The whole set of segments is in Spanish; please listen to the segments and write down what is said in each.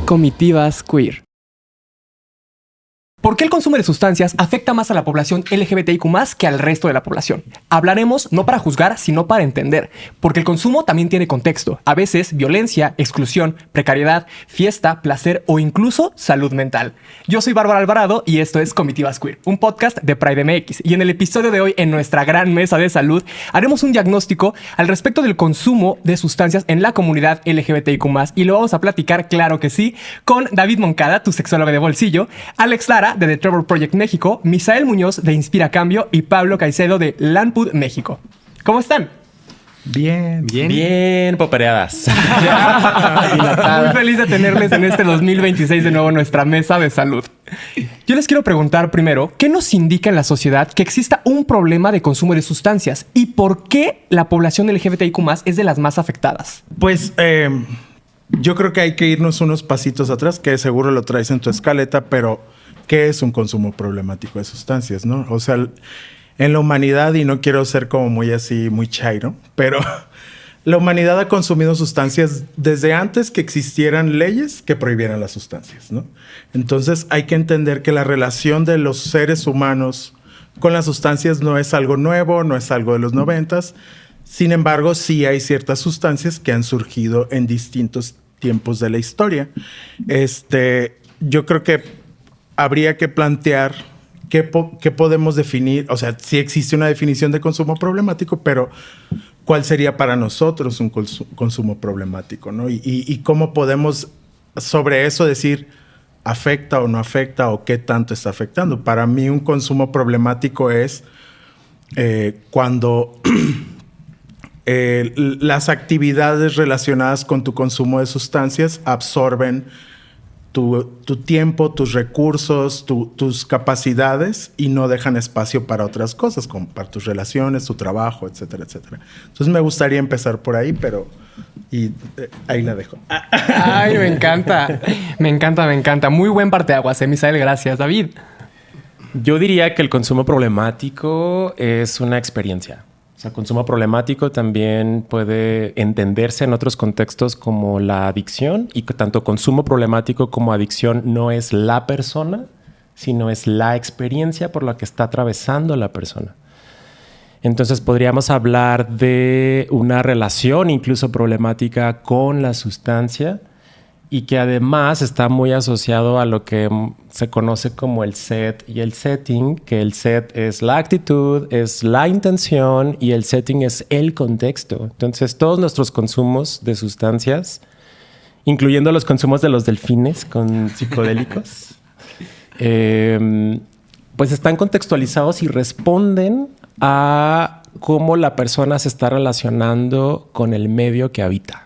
Comitivas Queer. ¿Por qué el consumo de sustancias afecta más a la población LGBTIQ+ que al resto de la población? Hablaremos no para juzgar, sino para entender, porque el consumo también tiene contexto. A veces, violencia, exclusión, precariedad, fiesta, placer o incluso salud mental. Yo soy Bárbara Alvarado y esto es Comitivas Queer, un podcast de Pride MX. Y en el episodio de hoy, en nuestra gran mesa de salud, haremos un diagnóstico al respecto del consumo de sustancias en la comunidad LGBTIQ+. Y lo vamos a platicar, claro que sí, con David Moncada, tu sexólogo de bolsillo, Alex Lara, de The Trevor Project México, Misael Muñoz, de Inspira Cambio, y Pablo Caicedo, de Lanpud México. ¿Cómo están? Bien popereadas. Muy feliz de tenerles en este 2026 de nuevo en nuestra mesa de salud. Yo les quiero preguntar primero, ¿qué nos indica en la sociedad que exista un problema de consumo de sustancias? ¿Y por qué la población LGBTIQ+ es de las más afectadas? Pues yo creo que hay que irnos unos pasitos atrás, que seguro lo traes en tu escaleta, pero ¿qué es un consumo problemático de sustancias, no? O sea, en la humanidad, y no quiero ser como muy así, muy chairo, pero la humanidad ha consumido sustancias desde antes que existieran leyes que prohibieran las sustancias, ¿no? Entonces hay que entender que la relación de los seres humanos con las sustancias no es algo nuevo, no es algo de los 90s. Sin embargo, sí hay ciertas sustancias que han surgido en distintos tiempos de la historia. Yo creo que habría que plantear qué podemos definir, o sea, sí existe una definición de consumo problemático, pero ¿cuál sería para nosotros un consumo problemático, ¿no? Y cómo podemos sobre eso decir afecta o no afecta o qué tanto está afectando. Para mí un consumo problemático es cuando las actividades relacionadas con tu consumo de sustancias absorben tu tiempo, tus recursos, tus capacidades y no dejan espacio para otras cosas, como para tus relaciones, tu trabajo, etcétera, etcétera. Entonces me gustaría empezar por ahí, pero ahí la dejo. Ay, me encanta. Me encanta. Muy buen parteaguas, Misael. Gracias, David. Yo diría que el consumo problemático es una experiencia. O sea, consumo problemático también puede entenderse en otros contextos como la adicción, y que tanto consumo problemático como adicción no es la persona, sino es la experiencia por la que está atravesando la persona. Entonces podríamos hablar de una relación incluso problemática con la sustancia, y que además está muy asociado a lo que se conoce como el set y el setting, que el set es la actitud, es la intención, y el setting es el contexto. Entonces todos nuestros consumos de sustancias, incluyendo los consumos de los delfines con psicodélicos, pues están contextualizados y responden a cómo la persona se está relacionando con el medio que habita.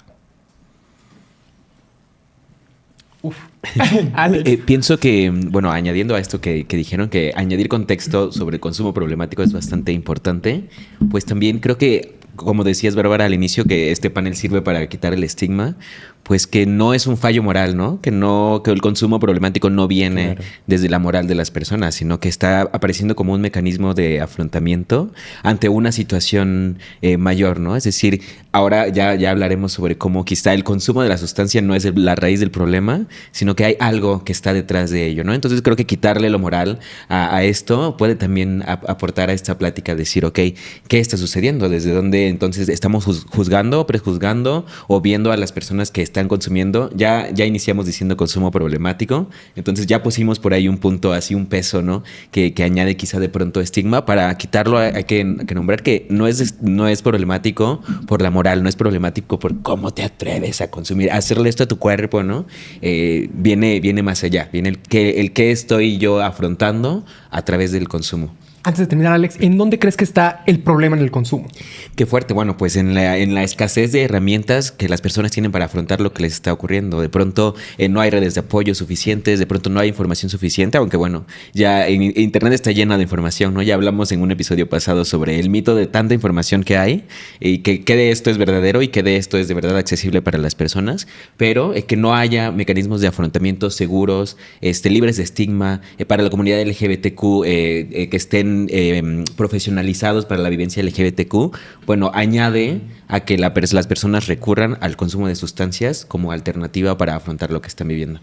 Pienso que, bueno, añadiendo a esto que dijeron, que añadir contexto sobre el consumo problemático es bastante importante, pues también creo que, como decías, Bárbara, al inicio, que este panel sirve para quitar el estigma, pues que no es un fallo moral, ¿no? Que el consumo problemático no viene desde la moral de las personas, sino que está apareciendo como un mecanismo de afrontamiento ante una situación mayor, ¿no? Es decir, ahora ya hablaremos sobre cómo quizá el consumo de la sustancia no es la raíz del problema, sino que hay algo que está detrás de ello, ¿no? Entonces creo que quitarle lo moral a esto puede también aportar a esta plática, decir, ok, ¿qué está sucediendo? ¿Desde dónde entonces estamos juzgando, prejuzgando o viendo a las personas que están consumiendo? Ya iniciamos diciendo consumo problemático, entonces ya pusimos por ahí un punto, así un peso, ¿no? Que añade quizá de pronto estigma. Para quitarlo hay que nombrar que no es problemático por la moral, no es problemático por cómo te atreves a consumir, a hacerle esto a tu cuerpo, ¿no? Viene más allá, viene el que estoy yo afrontando a través del consumo. Antes de terminar, Alex, ¿en dónde crees que está el problema en el consumo? Qué fuerte. Bueno, pues en la escasez de herramientas que las personas tienen para afrontar lo que les está ocurriendo. De pronto no hay redes de apoyo suficientes, de pronto no hay información suficiente, aunque bueno, ya Internet está llena de información, ¿no? Ya hablamos en un episodio pasado sobre el mito de tanta información que hay y que de esto es verdadero y que de esto es de verdad accesible para las personas, pero que no haya mecanismos de afrontamiento seguros, libres de estigma, para la comunidad LGBTQ, que estén bien profesionalizados para la vivencia LGBTQ, bueno, añade a que las personas recurran al consumo de sustancias como alternativa para afrontar lo que están viviendo.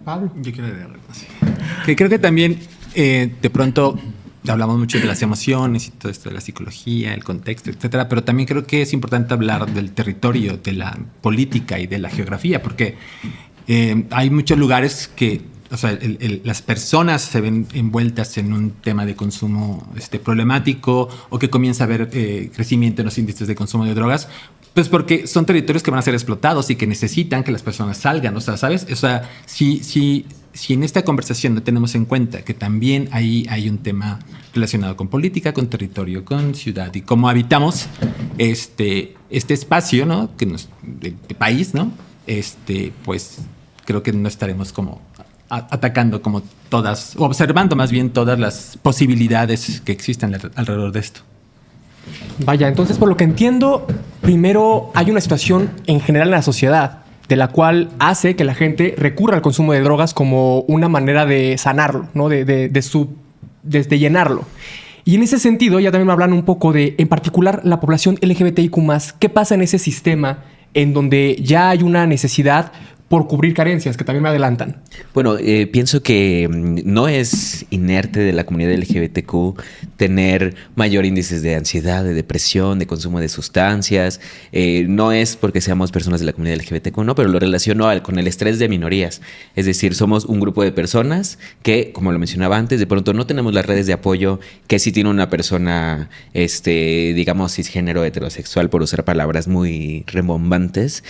Pablo. Yo quiero agregar algo así. Que creo que también de pronto hablamos mucho de las emociones y todo esto de la psicología, el contexto, etcétera, pero también creo que es importante hablar del territorio, de la política y de la geografía, porque hay muchos lugares que, o sea, las personas se ven envueltas en un tema de consumo problemático, o que comienza a haber crecimiento en los índices de consumo de drogas, pues porque son territorios que van a ser explotados y que necesitan que las personas salgan. O sea, ¿sabes? O sea, si en esta conversación no tenemos en cuenta que también ahí hay un tema relacionado con política, con territorio, con ciudad y cómo habitamos este espacio, ¿no? Que de país, ¿no? Pues creo que no estaremos como atacando como todas, o observando más bien todas las posibilidades que existen alrededor de esto. Vaya, entonces por lo que entiendo, primero hay una situación en general en la sociedad de la cual hace que la gente recurra al consumo de drogas como una manera de sanarlo, ¿no? de llenarlo. Y en ese sentido, ya también me hablan un poco de, en particular, la población LGBTIQ+. ¿Qué pasa en ese sistema en donde ya hay una necesidad por cubrir carencias, que también me adelantan? Bueno, pienso que no es inerte de la comunidad LGBTQ tener mayor índices de ansiedad, de depresión, de consumo de sustancias. No es porque seamos personas de la comunidad LGBTQ, no, pero lo relaciono con el estrés de minorías. Es decir, somos un grupo de personas que, como lo mencionaba antes, de pronto no tenemos las redes de apoyo que sí tiene una persona, digamos, cisgénero heterosexual, por usar palabras muy rebombantes.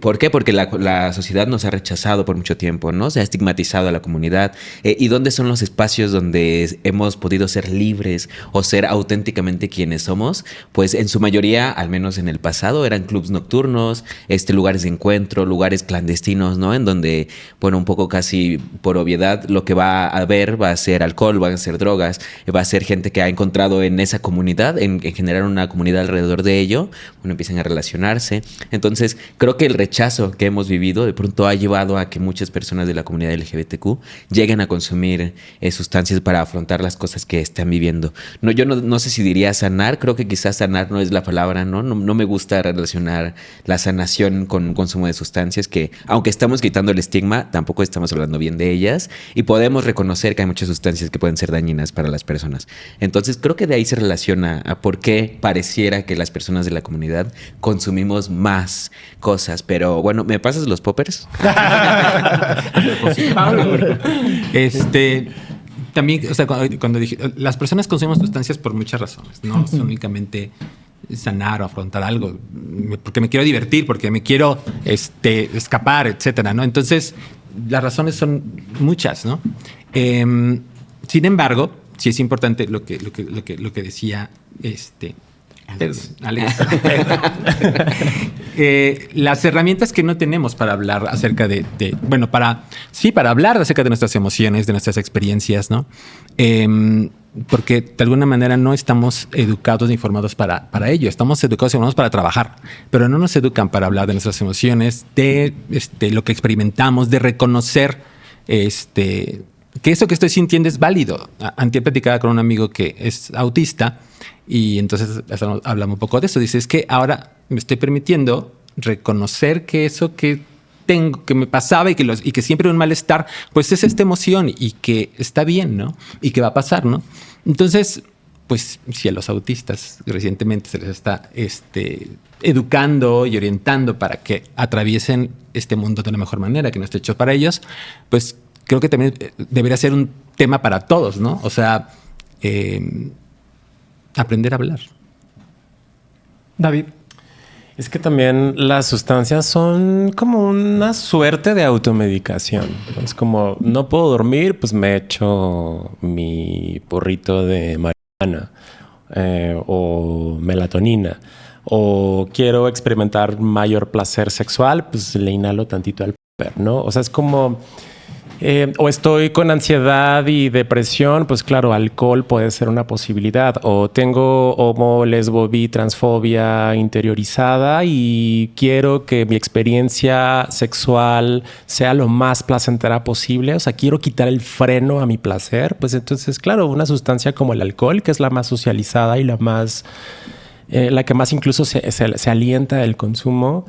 ¿Por qué? Porque la sociedad nos ha rechazado por mucho tiempo, ¿no? Se ha estigmatizado a la comunidad. ¿Y dónde son los espacios donde hemos podido ser libres o ser auténticamente quienes somos? Pues en su mayoría, al menos en el pasado, eran clubs nocturnos, lugares de encuentro, lugares clandestinos, ¿no? En donde, bueno, un poco casi por obviedad, lo que va a haber va a ser alcohol, van a ser drogas, va a ser gente que ha encontrado en esa comunidad, en generar una comunidad alrededor de ello, bueno, empiezan a relacionarse. Entonces, creo que el rechazo que hemos vivido de pronto ha llevado a que muchas personas de la comunidad LGBTQ lleguen a consumir sustancias para afrontar las cosas que están viviendo. No, yo no sé si diría sanar, creo que quizás sanar no es la palabra, ¿no? No me gusta relacionar la sanación con consumo de sustancias, que aunque estamos quitando el estigma, tampoco estamos hablando bien de ellas y podemos reconocer que hay muchas sustancias que pueden ser dañinas para las personas. Entonces creo que de ahí se relaciona a por qué pareciera que las personas de la comunidad consumimos más cosas, pero bueno, ¿me pasas los poppers? También, o sea, cuando dije, las personas consumen sustancias por muchas razones, no son únicamente sanar o afrontar algo, porque me quiero divertir, porque me quiero escapar, etcétera, ¿no? Entonces, las razones son muchas, ¿no? Sin embargo, sí es importante lo que decía Alex. Las herramientas que no tenemos para hablar acerca para hablar acerca de nuestras emociones, de nuestras experiencias, ¿no? Porque de alguna manera no estamos educados ni informados para ello. Estamos educados y informados para trabajar, pero no nos educan para hablar de nuestras emociones, de lo que experimentamos, de reconocer que eso que estoy sintiendo es válido. Antier platicaba con un amigo que es autista y entonces hablamos un poco de eso. Dice, es que ahora me estoy permitiendo reconocer que eso que tengo, que me pasaba y que siempre hay un malestar, pues es esta emoción y que está bien, ¿no? Y que va a pasar, ¿no? Entonces, pues si a los autistas recientemente se les está educando y orientando para que atraviesen este mundo de una mejor manera, que no esté hecho para ellos, pues creo que también debería ser un tema para todos, ¿no? O sea, aprender a hablar. David. Es que también las sustancias son como una suerte de automedicación. Es como, no puedo dormir, pues me echo mi porrito de marihuana o melatonina. O quiero experimentar mayor placer sexual, pues le inhalo tantito al pepper, ¿no? O sea, es como... O estoy con ansiedad y depresión, pues claro, alcohol puede ser una posibilidad. O tengo homo, lesbo, bi, transfobia interiorizada y quiero que mi experiencia sexual sea lo más placentera posible. O sea, quiero quitar el freno a mi placer. Pues entonces, claro, una sustancia como el alcohol, que es la más socializada y la que más incluso se alienta del consumo,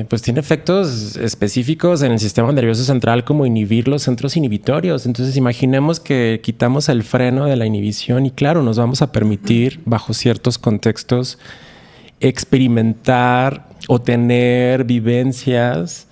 pues tiene efectos específicos en el sistema nervioso central, como inhibir los centros inhibitorios. Entonces imaginemos que quitamos el freno de la inhibición y claro, nos vamos a permitir bajo ciertos contextos experimentar o tener vivencias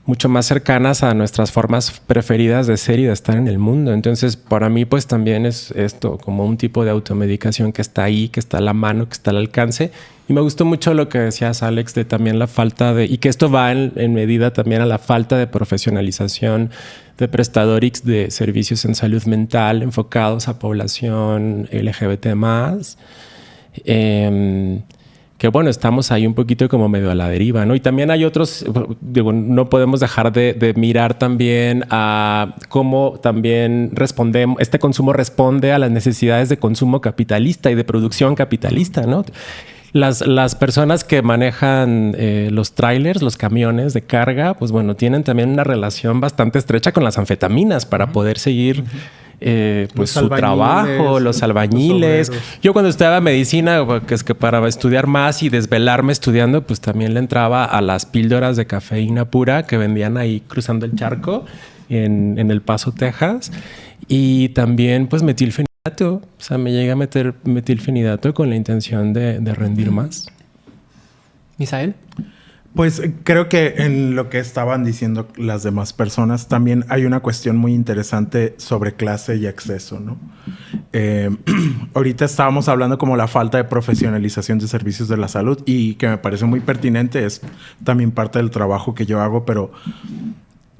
mucho más cercanas a nuestras formas preferidas de ser y de estar en el mundo. Entonces, para mí, pues también es esto, como un tipo de automedicación que está ahí, que está a la mano, que está al alcance. Y me gustó mucho lo que decías, Alex, de también la falta de... Y que esto va en medida también a la falta de profesionalización de prestadores de servicios en salud mental enfocados a población LGBT+. Que bueno, estamos ahí un poquito como medio a la deriva, ¿no? Y también hay otros, digo, no podemos dejar de mirar también a cómo también respondemos, este consumo responde a las necesidades de consumo capitalista y de producción capitalista, ¿no? Las personas que manejan los trailers, los camiones de carga, pues bueno, tienen también una relación bastante estrecha con las anfetaminas para poder seguir... pues su trabajo, los albañiles. Yo cuando estudiaba medicina, que es que para estudiar más y desvelarme estudiando, pues también le entraba a las píldoras de cafeína pura que vendían ahí cruzando el charco en El Paso, Texas. Y también pues metilfenidato. O sea, me llega a meter metilfenidato con la intención de rendir más. ¿Misael? Pues creo que en lo que estaban diciendo las demás personas también hay una cuestión muy interesante sobre clase y acceso, ¿no? Ahorita estábamos hablando como la falta de profesionalización de servicios de la salud y que me parece muy pertinente, es también parte del trabajo que yo hago, pero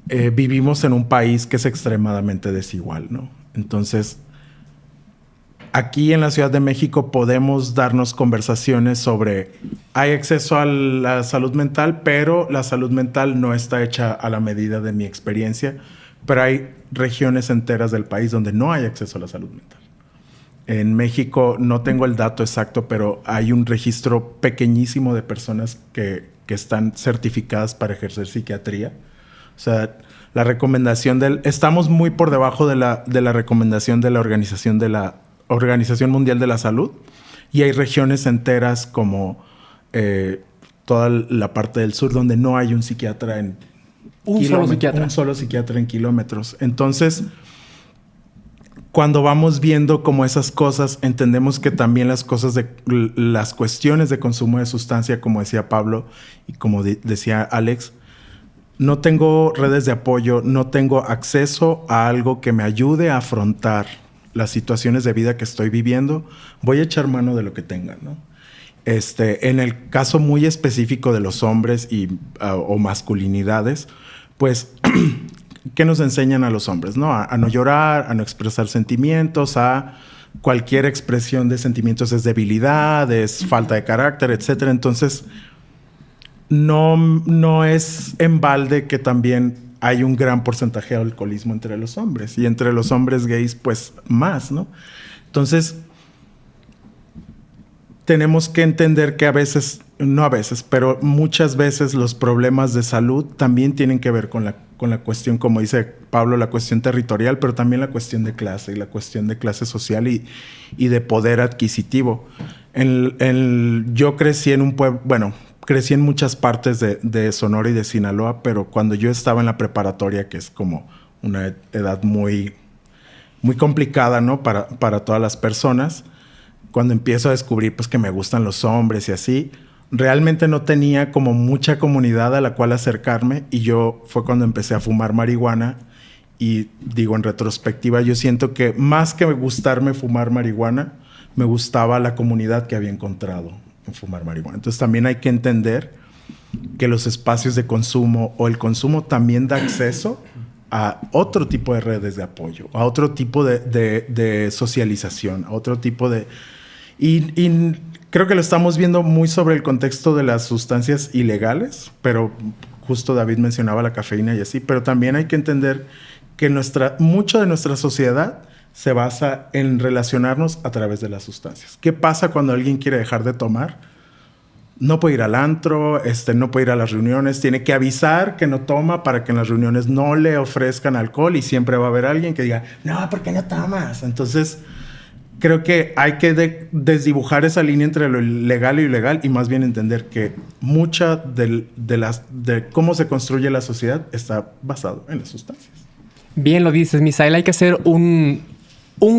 vivimos en un país que es extremadamente desigual, ¿no? Entonces, aquí en la Ciudad de México podemos darnos conversaciones sobre hay acceso a la salud mental, pero la salud mental no está hecha a la medida de mi experiencia. Pero hay regiones enteras del país donde no hay acceso a la salud mental. En México no tengo el dato exacto, pero hay un registro pequeñísimo de personas que están certificadas para ejercer psiquiatría. O sea, la recomendación estamos muy por debajo de la recomendación de la Organización Mundial de la Salud, y hay regiones enteras como toda la parte del sur donde no hay un psiquiatra en un solo psiquiatra en kilómetros. Entonces, cuando vamos viendo como esas cosas, entendemos que también las cuestiones de consumo de sustancia, como decía Pablo y como decía Alex, no tengo redes de apoyo, no tengo acceso a algo que me ayude a afrontar las situaciones de vida que estoy viviendo, voy a echar mano de lo que tenga, ¿no? En el caso muy específico de los hombres o masculinidades, pues, ¿qué nos enseñan a los hombres, no? A no llorar, a no expresar sentimientos, a cualquier expresión de sentimientos es debilidad, es falta de carácter, etcétera. Entonces, no es en balde que también hay un gran porcentaje de alcoholismo entre los hombres, y entre los hombres gays, pues más, ¿no? Entonces, tenemos que entender que pero muchas veces los problemas de salud también tienen que ver con la cuestión, como dice Pablo, la cuestión territorial, pero también la cuestión de clase y la cuestión de clase social y de poder adquisitivo. Yo crecí en un pueblo, crecí en muchas partes de Sonora y de Sinaloa, pero cuando yo estaba en la preparatoria, que es como una edad muy, muy complicada, ¿no? Para todas las personas, cuando empiezo a descubrir pues, que me gustan los hombres y así, realmente no tenía como mucha comunidad a la cual acercarme, y fue cuando empecé a fumar marihuana. Y digo, en retrospectiva, yo siento que más que gustarme fumar marihuana, me gustaba la comunidad que había encontrado en fumar marihuana. Entonces también hay que entender que los espacios de consumo o el consumo también da acceso a otro tipo de redes de apoyo, a otro tipo de socialización, a otro tipo de... Y creo que lo estamos viendo muy sobre el contexto de las sustancias ilegales, pero justo David mencionaba la cafeína y así, pero también hay que entender que mucho de nuestra sociedad se basa en relacionarnos a través de las sustancias. ¿Qué pasa cuando alguien quiere dejar de tomar? No puede ir al antro, no puede ir a las reuniones, tiene que avisar que no toma para que en las reuniones no le ofrezcan alcohol y siempre va a haber alguien que diga, no, ¿por qué no tomas? Entonces, creo que hay que desdibujar esa línea entre lo legal y ilegal y más bien entender que mucha de cómo se construye la sociedad está basado en las sustancias. Bien lo dices, Misael. Hay que hacer un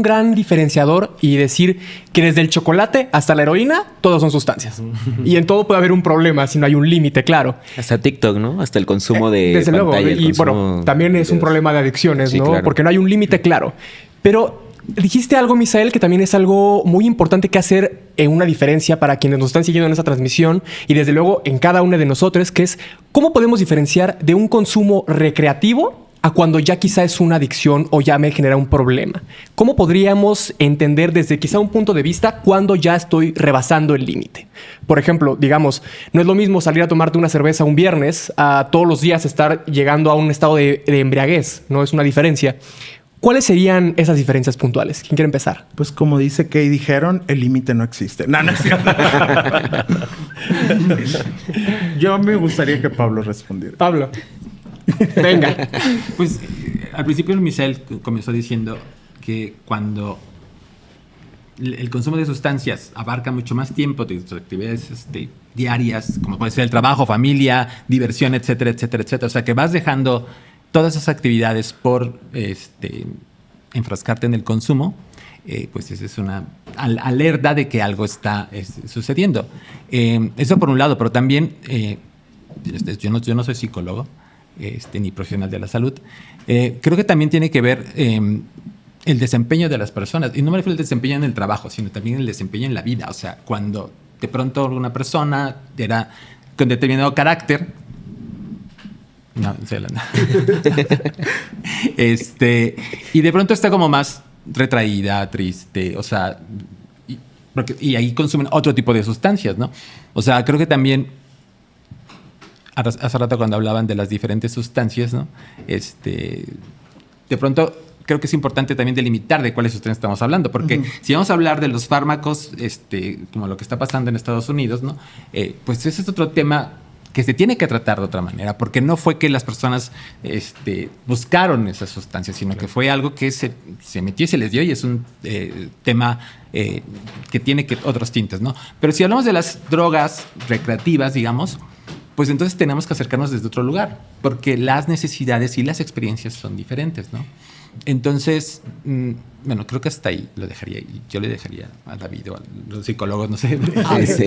gran diferenciador y decir que desde el chocolate hasta la heroína, todos son sustancias. Y en todo puede haber un problema si no hay un límite, claro. Hasta TikTok, ¿no? Hasta el consumo de desde pantalla. Luego. Y bueno, también es un problema de adicciones, sí, ¿no? Claro. Porque no hay un límite claro. Pero dijiste algo, Misael, que también es algo muy importante que hacer en una diferencia para quienes nos están siguiendo en esta transmisión y desde luego en cada una de nosotros, que es cómo podemos diferenciar de un consumo recreativo a cuando ya quizá es una adicción o ya me genera un problema. ¿Cómo podríamos entender desde quizá un punto de vista cuando ya estoy rebasando el límite? Por ejemplo, digamos, no es lo mismo salir a tomarte una cerveza un viernes a todos los días estar llegando a un estado de embriaguez, ¿no? Es una diferencia. ¿Cuáles serían esas diferencias puntuales? ¿Quién quiere empezar? Pues como dice Kay, dijeron, el límite no existe. No es cierto. Yo me gustaría que Pablo respondiera. Pablo. Venga. Pues al principio Misael comenzó diciendo que cuando el consumo de sustancias abarca mucho más tiempo de tus actividades diarias, como puede ser el trabajo, familia, diversión, etcétera, etcétera, etcétera. O sea, que vas dejando todas esas actividades por enfrascarte en el consumo, pues esa es una alerta de que algo está sucediendo. Eso por un lado, pero también yo no soy psicólogo, ni profesional de la salud. Creo que también tiene que ver el desempeño de las personas. Y no me refiero al desempeño en el trabajo, sino también el desempeño en la vida. O sea, cuando de pronto una persona era con determinado carácter. No, en serio, no. Y de pronto está como más retraída, triste. O sea, y ahí consumen otro tipo de sustancias, ¿no? O sea, creo que también hace rato cuando hablaban de las diferentes sustancias, ¿no? De pronto creo que es importante también delimitar de cuáles sustancias estamos hablando, porque si vamos a hablar de los fármacos, como lo que está pasando en Estados Unidos, ¿no? Pues ese es otro tema que se tiene que tratar de otra manera, porque no fue que las personas buscaron esas sustancias, sino que fue algo que se metió y se les dio, y es un tema que tiene otros tintes, ¿no? Pero si hablamos de las drogas recreativas, digamos, pues entonces tenemos que acercarnos desde otro lugar, porque las necesidades y las experiencias son diferentes, ¿no? Entonces, bueno, creo que hasta ahí lo dejaría. Yo le dejaría a David o a los psicólogos, no sé. Sí.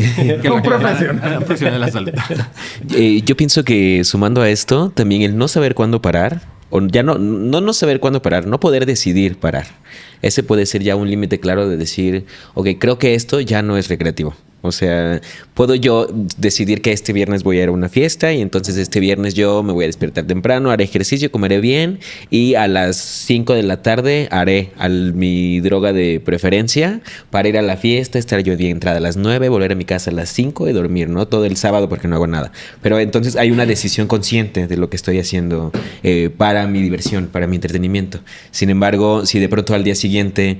Un profesional. Un profesional de la salud. Yo pienso que sumando a esto, también el no saber cuándo parar, o ya no saber cuándo parar, no poder decidir parar. Ese puede ser ya un límite claro de decir, ok, creo que esto ya no es recreativo. O sea, puedo yo decidir que este viernes voy a ir a una fiesta y entonces este viernes yo me voy a despertar temprano, haré ejercicio, comeré bien y a las 5 de la tarde haré mi droga de preferencia para ir a la fiesta, estar yo de entrada a las 9, volver a mi casa a las 5 y dormir, ¿no? Todo el sábado porque no hago nada. Pero entonces hay una decisión consciente de lo que estoy haciendo para mi diversión, para mi entretenimiento. Sin embargo, si de pronto al día siguiente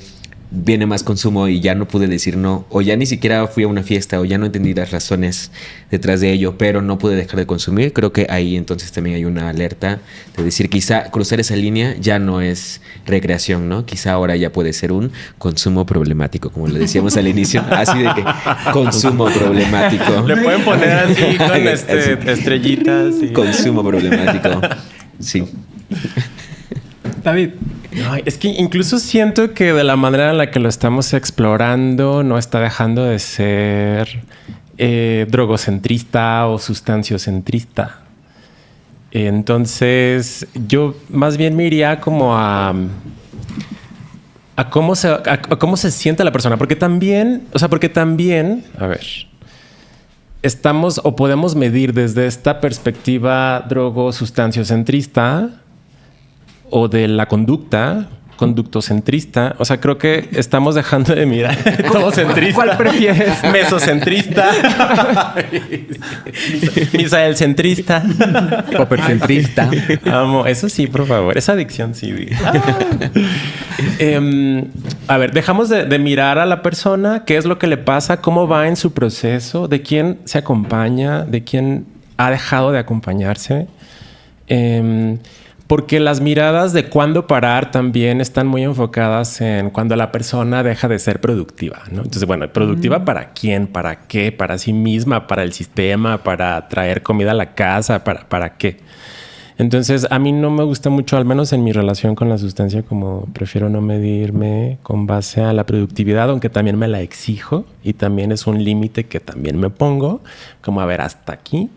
viene más consumo y ya no pude decir no, o ya ni siquiera fui a una fiesta, o ya no entendí las razones detrás de ello, pero no pude dejar de consumir, creo que ahí entonces también hay una alerta de decir quizá cruzar esa línea ya no es recreación, ¿no? Quizá ahora ya puede ser un consumo problemático, como le decíamos al inicio, así de que consumo problemático. Le pueden poner así con estrellitas. Y... Consumo problemático, sí. David. No, es que incluso siento que de la manera en la que lo estamos explorando no está dejando de ser drogocentrista o sustanciocentrista. Entonces, yo más bien me iría como a cómo se siente la persona. Porque también, a ver, estamos o podemos medir desde esta perspectiva drogo-sustanciocentrista o de la conducta, conductocentrista. O sea, creo que estamos dejando de mirar todo centrista. ¿Cuál prefieres? Mesocentrista. Misael centrista. Poppercentrista. Amo. Eso sí, por favor. Esa adicción sí. A ver, dejamos de mirar a la persona, qué es lo que le pasa, cómo va en su proceso, de quién se acompaña, de quién ha dejado de acompañarse. Porque las miradas de cuándo parar también están muy enfocadas en cuando la persona deja de ser productiva, ¿no? Entonces, bueno, ¿productiva para quién? ¿Para qué? ¿Para sí misma? ¿Para el sistema? ¿Para traer comida a la casa? ¿Para qué? Entonces, a mí no me gusta mucho, al menos en mi relación con la sustancia, como prefiero no medirme con base a la productividad, aunque también me la exijo y también es un límite que también me pongo, como a ver, hasta aquí.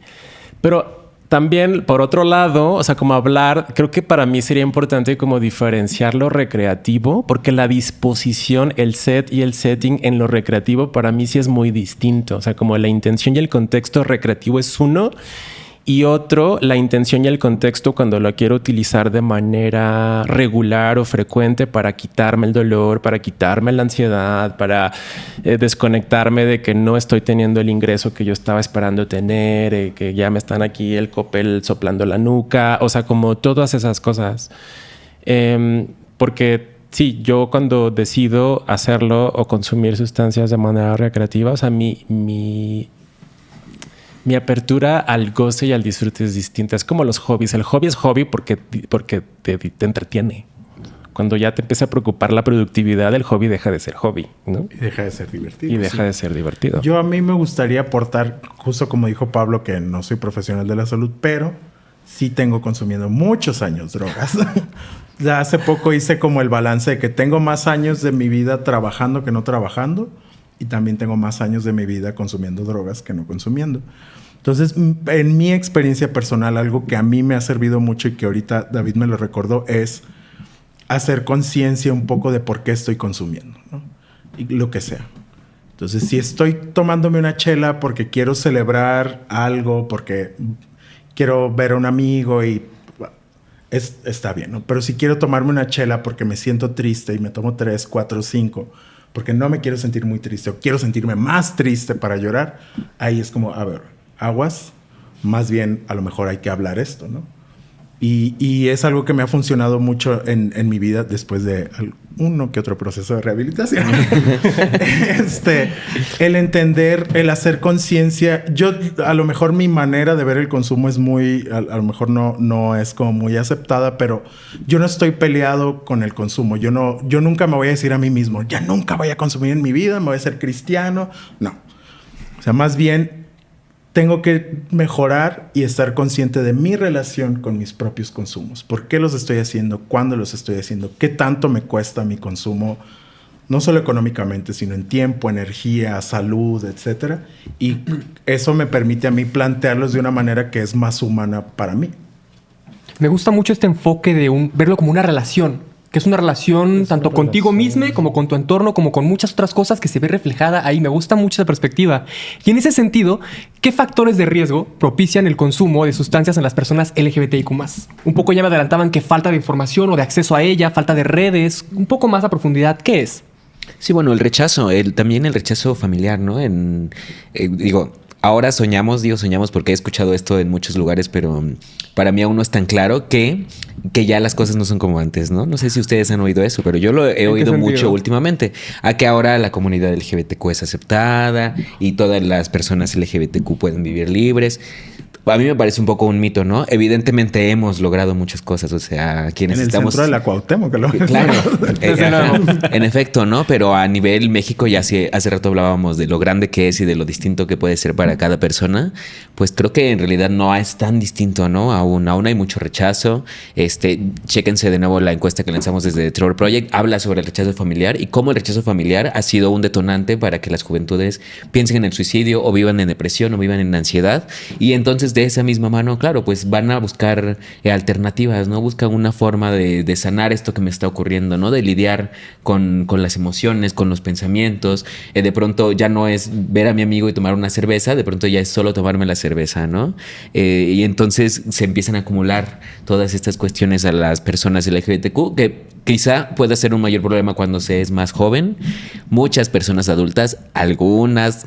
Pero también, por otro lado, o sea, como hablar, creo que para mí sería importante como diferenciar lo recreativo, porque la disposición, el set y el setting en lo recreativo para mí sí es muy distinto. O sea, como la intención y el contexto recreativo es uno, y otro, la intención y el contexto cuando lo quiero utilizar de manera regular o frecuente para quitarme el dolor, para quitarme la ansiedad, para desconectarme de que no estoy teniendo el ingreso que yo estaba esperando tener, que ya me están aquí el copel soplando la nuca, o sea, como todas esas cosas. Porque sí, yo cuando decido hacerlo o consumir sustancias de manera recreativa, o sea, mi apertura al goce y al disfrute es distinta. Es como los hobbies. El hobby es hobby porque te entretiene. Cuando ya te empieza a preocupar la productividad, el hobby deja de ser hobby, ¿no? Y deja de ser divertido. Y deja de ser divertido. Yo a mí me gustaría aportar, justo como dijo Pablo, que no soy profesional de la salud, pero sí tengo consumiendo muchos años drogas. Ya hace poco hice como el balance de que tengo más años de mi vida trabajando que no trabajando. Y también tengo más años de mi vida consumiendo drogas que no consumiendo. Entonces, en mi experiencia personal, algo que a mí me ha servido mucho y que ahorita David me lo recordó es hacer conciencia un poco de por qué estoy consumiendo, ¿no? Y lo que sea. Entonces, si estoy tomándome una chela porque quiero celebrar algo, porque quiero ver a un amigo y está bien, ¿no? Pero si quiero tomarme una chela porque me siento triste y me tomo 3, 4, 5... porque no me quiero sentir muy triste o quiero sentirme más triste para llorar, ahí es como, a ver, aguas, más bien a lo mejor hay que hablar esto, ¿no? Y es algo que me ha funcionado mucho en mi vida después de uno que otro proceso de rehabilitación. El entender, el hacer conciencia. Yo, a lo mejor mi manera de ver el consumo es muy, a lo mejor no es como muy aceptada, pero yo no estoy peleado con el consumo. Yo nunca me voy a decir a mí mismo, ya nunca voy a consumir en mi vida, me voy a ser cristiano. No. O sea, más bien tengo que mejorar y estar consciente de mi relación con mis propios consumos. ¿Por qué los estoy haciendo? ¿Cuándo los estoy haciendo? ¿Qué tanto me cuesta mi consumo? No solo económicamente, sino en tiempo, energía, salud, etcétera. Y eso me permite a mí plantearlos de una manera que es más humana para mí. Me gusta mucho este enfoque de verlo como una relación. Que es una relación tanto contigo mismo como con tu entorno, como con muchas otras cosas que se ve reflejada ahí. Me gusta mucho esa perspectiva. Y en ese sentido, ¿qué factores de riesgo propician el consumo de sustancias en las personas LGBTIQ+? Un poco ya me adelantaban que falta de información o de acceso a ella, falta de redes. Un poco más a profundidad, ¿qué es? Sí, bueno, el rechazo, también el rechazo familiar, ¿no? Ahora soñamos porque he escuchado esto en muchos lugares, pero para mí aún no es tan claro que ya las cosas no son como antes, ¿no? No sé si ustedes han oído eso, pero yo lo he oído mucho últimamente. A que ahora la comunidad LGBTQ es aceptada y todas las personas LGBTQ pueden vivir libres. A mí me parece un poco un mito, ¿no? Evidentemente hemos logrado muchas cosas, o sea, quienes en el estamos... centro de la Cuauhtémoc, que lo Claro, en efecto, ¿no? Pero a nivel México, ya hace rato hablábamos de lo grande que es y de lo distinto que puede ser para cada persona, pues creo que en realidad no es tan distinto, ¿no? Aún hay mucho rechazo. Chéquense de nuevo la encuesta que lanzamos desde The Trevor Project, habla sobre el rechazo familiar y cómo el rechazo familiar ha sido un detonante para que las juventudes piensen en el suicidio o vivan en depresión o vivan en ansiedad. Y entonces de esa misma mano, claro, pues van a buscar alternativas, ¿no? Buscan una forma de sanar esto que me está ocurriendo, ¿no? De lidiar con las emociones, con los pensamientos. De pronto ya no es ver a mi amigo y tomar una cerveza, de pronto ya es solo tomarme la cerveza, ¿no? Y entonces se empiezan a acumular todas estas cuestiones a las personas LGBTQ que quizá pueda ser un mayor problema cuando se es más joven. Muchas personas adultas, algunas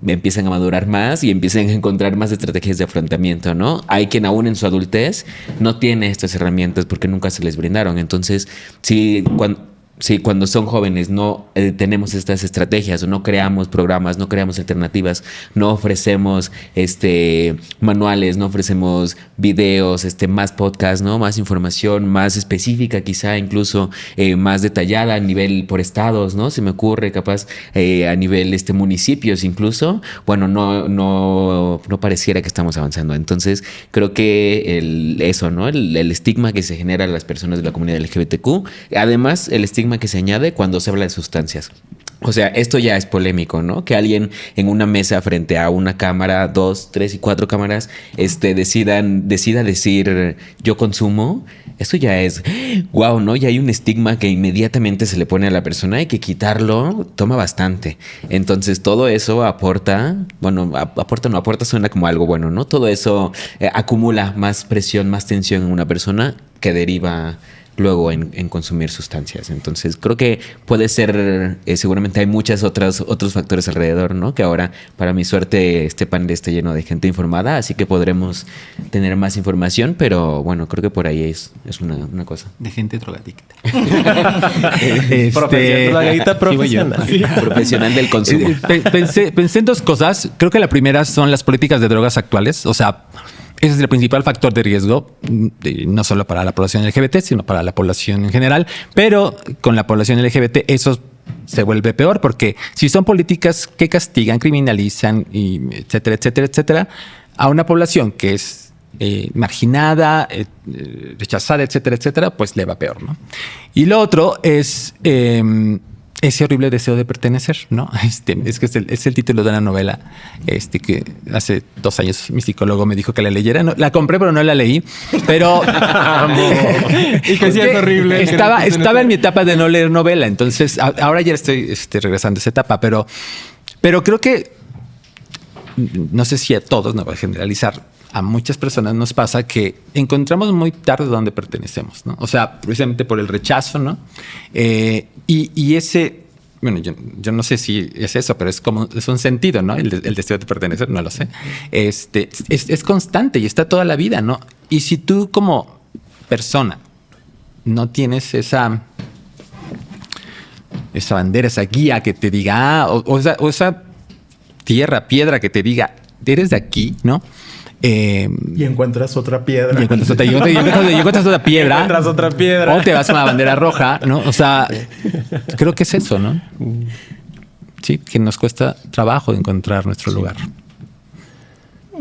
empiezan a madurar más y empiezan a encontrar más estrategias de afrontamiento, ¿no? Hay quien aún en su adultez no tiene estas herramientas porque nunca se les brindaron. Entonces, cuando son jóvenes no tenemos estas estrategias o no creamos programas, no creamos alternativas, no ofrecemos manuales, no ofrecemos videos, más podcasts, ¿no? Más información, más específica quizá, incluso más detallada a nivel por estados, ¿no? Se me ocurre capaz a nivel municipios incluso. Bueno, no pareciera que estamos avanzando. Entonces creo que eso, ¿no? El estigma que se genera a las personas de la comunidad LGBTQ, además el estigma que se añade cuando se habla de sustancias. O sea, esto ya es polémico, ¿no? Que alguien en una mesa frente a una cámara, 2, 3 y 4 cámaras, decida decir yo consumo. Esto ya es wow, ¿no? Ya hay un estigma que inmediatamente se le pone a la persona y que quitarlo toma bastante. Entonces todo eso aporta suena como algo bueno, ¿no? Todo eso acumula más presión, más tensión en una persona que deriva luego en consumir sustancias. Entonces creo que puede ser, seguramente hay muchos otros factores alrededor, ¿no? Que ahora, para mi suerte, este panel está lleno de gente informada, así que podremos tener más información, pero bueno, creo que por ahí es una cosa. De gente drogadicta. Drogadicta profesional. Sí, profesional del consumo. Pensé en dos cosas. Creo que la primera son las políticas de drogas actuales. O sea, ese es el principal factor de riesgo, no solo para la población LGBT, sino para la población en general. Pero con la población LGBT eso se vuelve peor, porque si son políticas que castigan, criminalizan, y etcétera, etcétera, etcétera, a una población que es marginada, rechazada, etcétera, etcétera, pues le va peor, ¿no? Y lo otro es ese horrible deseo de pertenecer, ¿no? Es que es el título de una novela que hace 2 años mi psicólogo me dijo que la leyera. No, la compré, pero no la leí. Pero y que sí es horrible. Estaba en mi etapa de no leer novela. Entonces, ahora ya estoy regresando a esa etapa. Pero creo que, no sé si a todos, no voy a generalizar, a muchas personas nos pasa que encontramos muy tarde donde pertenecemos, ¿no? O sea, precisamente por el rechazo, ¿no? Y ese, bueno, yo no sé si es eso, pero es un sentido, ¿no? El deseo de pertenecer, no lo sé. Es constante y está toda la vida, ¿no? Y si tú como persona no tienes esa bandera, esa guía que te diga, o esa piedra que te diga, eres de aquí, ¿no? Y encuentras otra piedra. Y encuentras otra piedra. Encuentras otra piedra. O te vas con la bandera roja, ¿no? O sea, creo que es eso, ¿no? Sí, que nos cuesta trabajo encontrar nuestro lugar.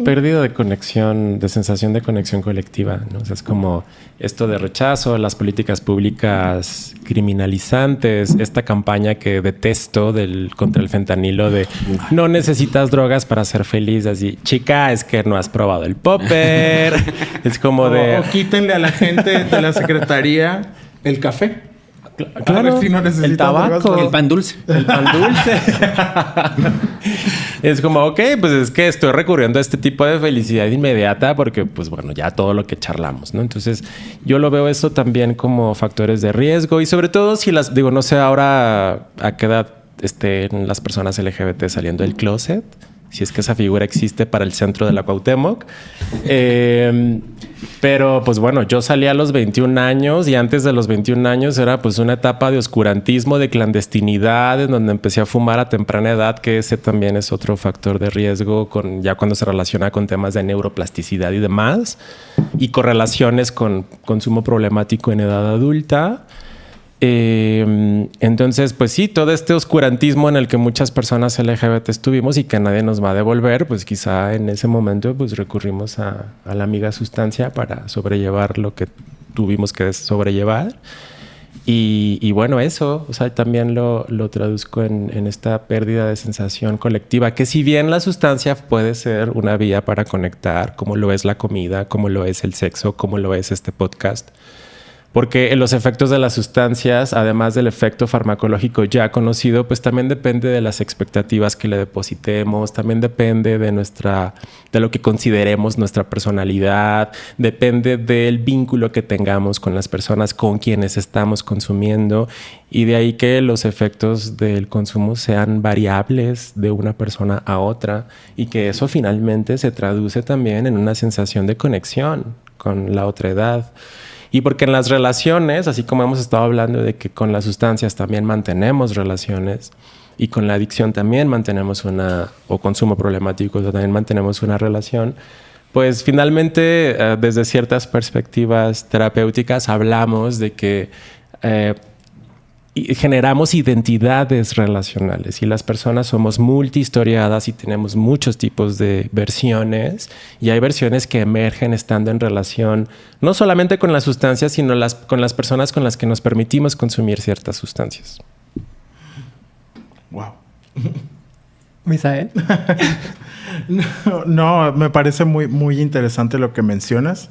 Pérdida de conexión, de sensación de conexión colectiva, ¿no? O sea, es como esto de rechazo, las políticas públicas criminalizantes, esta campaña que detesto contra el fentanilo de no necesitas drogas para ser feliz, así, chica, es que no has probado el popper. Es como o quítenle a la gente de la secretaría el café. Claro, a ver si no el tabaco, el pan dulce. El pan dulce. Es como, ok, pues es que estoy recurriendo a este tipo de felicidad inmediata porque, pues bueno, ya todo lo que charlamos, ¿no? Entonces, yo lo veo eso también como factores de riesgo y sobre todo si no sé ahora a qué edad estén las personas LGBT saliendo del closet, si es que esa figura existe para el centro de la Cuauhtémoc. Pero pues bueno, yo salí a los 21 años y antes de los 21 años era pues una etapa de oscurantismo, de clandestinidad, en donde empecé a fumar a temprana edad, que ese también es otro factor de riesgo ya cuando se relaciona con temas de neuroplasticidad y demás, y correlaciones con consumo problemático en edad adulta. Entonces, pues sí, todo este oscurantismo en el que muchas personas LGBT estuvimos y que nadie nos va a devolver, pues quizá en ese momento pues recurrimos a la amiga sustancia para sobrellevar lo que tuvimos que sobrellevar. Y bueno, eso, o sea, también lo traduzco en esta pérdida de sensación colectiva, que si bien la sustancia puede ser una vía para conectar, como lo es la comida, como lo es el sexo, como lo es este podcast, Porque los efectos de las sustancias, además del efecto farmacológico ya conocido, pues también depende de las expectativas que le depositemos, también depende de lo que consideremos nuestra personalidad, depende del vínculo que tengamos con las personas con quienes estamos consumiendo, y de ahí que los efectos del consumo sean variables de una persona a otra, y que eso finalmente se traduce también en una sensación de conexión con la otra edad. Y porque en las relaciones, así como hemos estado hablando de que con las sustancias también mantenemos relaciones, y con la adicción también mantenemos o consumo problemático también mantenemos una relación, pues finalmente desde ciertas perspectivas terapéuticas hablamos de que generamos identidades relacionales, y las personas somos multihistoriadas y tenemos muchos tipos de versiones, y hay versiones que emergen estando en relación no solamente con las sustancias, sino con las personas con las que nos permitimos consumir ciertas sustancias. Wow. Misael. No, me parece muy, muy interesante lo que mencionas,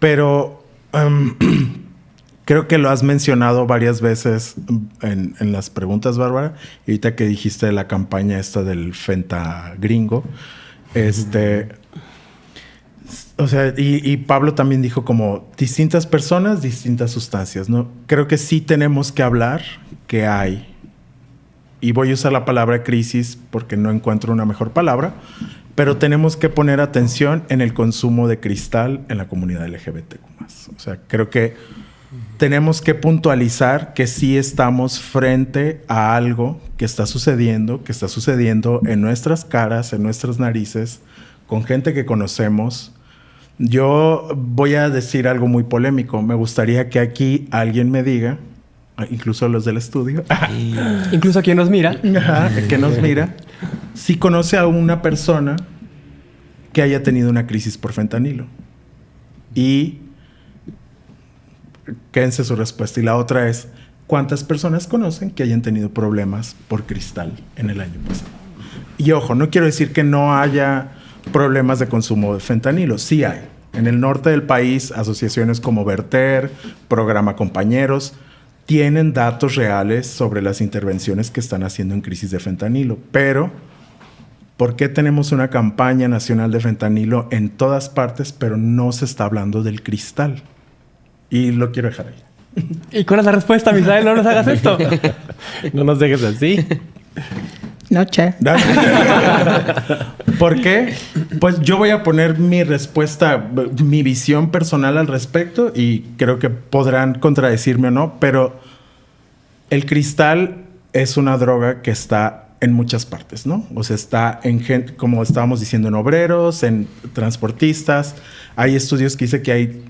pero creo que lo has mencionado varias veces en las preguntas, Bárbara. Y ahorita que dijiste la campaña esta del Fenta gringo, o sea, y Pablo también dijo como distintas personas, distintas sustancias, ¿no? Creo que sí tenemos que hablar que hay, y voy a usar la palabra crisis porque no encuentro una mejor palabra, pero tenemos que poner atención en el consumo de cristal en la comunidad LGBTQ+. O sea, creo que tenemos que puntualizar que sí estamos frente a algo que está sucediendo en nuestras caras, en nuestras narices, con gente que conocemos. Yo voy a decir algo muy polémico. Me gustaría que aquí alguien me diga, incluso los del estudio, Incluso quien nos mira. que nos mira, si conoce a una persona que haya tenido una crisis por fentanilo. Y quédense su respuesta. Y la otra es, ¿cuántas personas conocen que hayan tenido problemas por cristal en el año pasado? Y ojo, no quiero decir que no haya problemas de consumo de fentanilo. Sí hay. En el norte del país, asociaciones como Verter, Programa Compañeros, tienen datos reales sobre las intervenciones que están haciendo en crisis de fentanilo. Pero, ¿por qué tenemos una campaña nacional de fentanilo en todas partes, pero no se está hablando del cristal? Y lo quiero dejar ahí. ¿Y cuál es la respuesta, Misael? No nos hagas esto. No nos dejes así. Noche. ¿Por qué? Pues yo voy a poner mi respuesta, mi visión personal al respecto, y creo que podrán contradecirme o no, pero el cristal es una droga que está en muchas partes, ¿no? O sea, está en gente, como estábamos diciendo, en obreros, en transportistas. Hay estudios que dicen que hay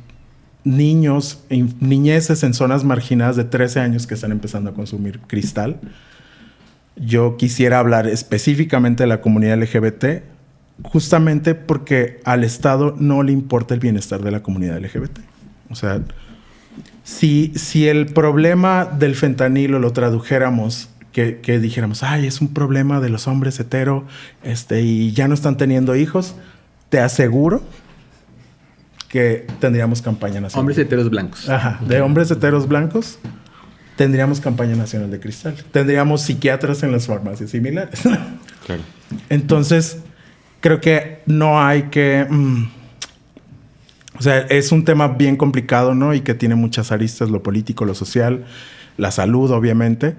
niños, niñeces en zonas marginadas de 13 años que están empezando a consumir cristal. Yo quisiera hablar específicamente de la comunidad LGBT, justamente porque al Estado no le importa el bienestar de la comunidad LGBT. O sea, si el problema del fentanilo lo tradujéramos, que dijéramos, ay, es un problema de los hombres hetero, y ya no están teniendo hijos, te aseguro que tendríamos campaña nacional. Hombres heteros blancos. Ajá, de hombres heteros blancos. Tendríamos campaña nacional de cristal. Tendríamos psiquiatras en las farmacias similares. Claro. Entonces, creo que no hay que... o sea, es un tema bien complicado, ¿no? Y que tiene muchas aristas, lo político, lo social, la salud, obviamente.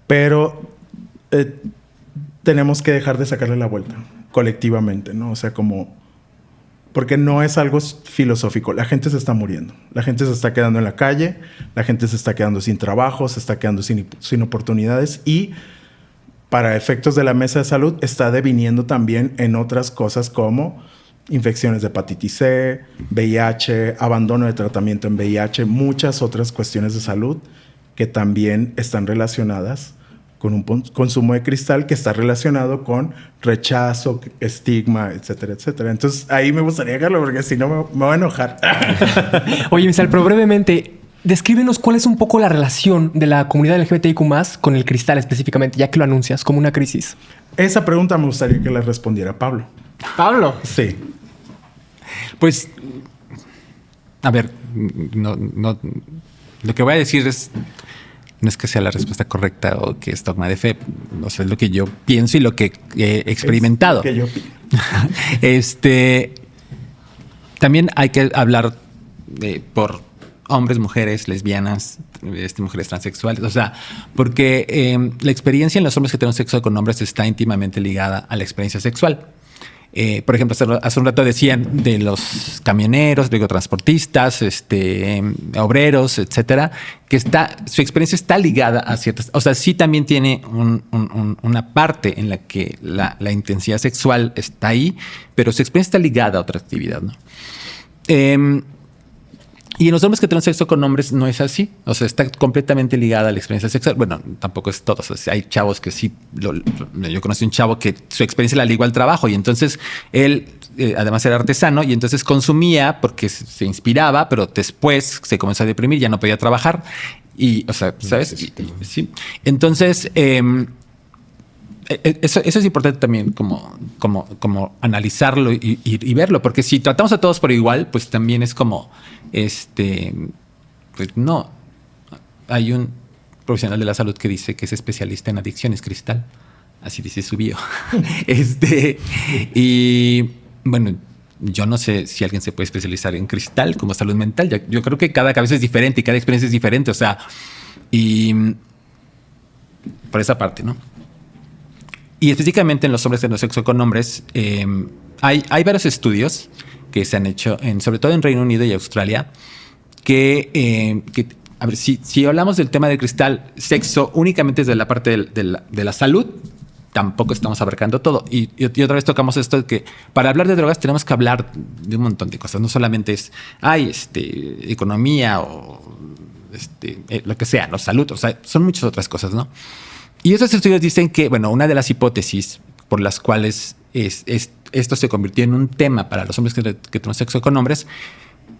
Pero tenemos que dejar de sacarle la vuelta colectivamente, ¿no? O sea, como... Porque no es algo filosófico. La gente se está muriendo. La gente se está quedando en la calle. La gente se está quedando sin trabajo. Se está quedando sin oportunidades. Y para efectos de la mesa de salud está deviniendo también en otras cosas como infecciones de hepatitis C, VIH, abandono de tratamiento en VIH, muchas otras cuestiones de salud que también están relacionadas con un consumo de cristal que está relacionado con rechazo, estigma, etcétera, etcétera. Entonces, ahí me gustaría dejarlo porque si no me voy a enojar. Oye, Misael, pero brevemente, descríbenos cuál es un poco la relación de la comunidad LGBTIQ+ con el cristal específicamente, ya que lo anuncias como una crisis. Esa pregunta me gustaría que la respondiera Pablo. Pablo. Sí. Pues, a ver, Lo que voy a decir no es que sea la respuesta correcta o que es dogma de fe. O sea, es lo que yo pienso y lo que he experimentado. Que yo También hay que hablar por hombres, mujeres, lesbianas, mujeres transexuales. O sea, porque la experiencia en los hombres que tienen sexo con hombres está íntimamente ligada a la experiencia sexual. Por ejemplo, hace un rato decían de los camioneros, luego transportistas, obreros, etcétera, que su experiencia está ligada a ciertas. O sea, sí también tiene una parte en la que la intensidad sexual está ahí, pero su experiencia está ligada a otra actividad, ¿no? Y en los hombres que tienen sexo con hombres no es así. O sea, está completamente ligada a la experiencia sexual. Bueno, tampoco es todo. O sea, hay chavos que sí. Yo conocí un chavo que su experiencia la ligó al trabajo y entonces él, además era artesano y entonces consumía porque se inspiraba, pero después se comenzó a deprimir, ya no podía trabajar. Y, o sea, ¿sabes? Sí. Entonces, eso es importante también como analizarlo y verlo, porque si tratamos a todos por igual, pues también es como, pues no. Hay un profesional de la salud que dice que es especialista en adicciones, Cristal. Así dice su bio. Y bueno, yo no sé si alguien se puede especializar en Cristal como salud mental. Yo creo que cada cabeza es diferente y cada experiencia es diferente. O sea, y por esa parte, ¿no? Y específicamente en los hombres que tienen sexo con hombres, hay varios estudios que se han hecho, sobre todo en Reino Unido y Australia, que a ver, si hablamos del tema del Cristal, sexo únicamente desde la parte de la salud, tampoco estamos abarcando todo. Y otra vez tocamos esto de que para hablar de drogas tenemos que hablar de un montón de cosas. No solamente es, economía o lo que sea, no, salud. O sea, son muchas otras cosas, ¿no? Y esos estudios dicen que, bueno, una de las hipótesis por las cuales esto se convirtió en un tema para los hombres que tienen sexo con hombres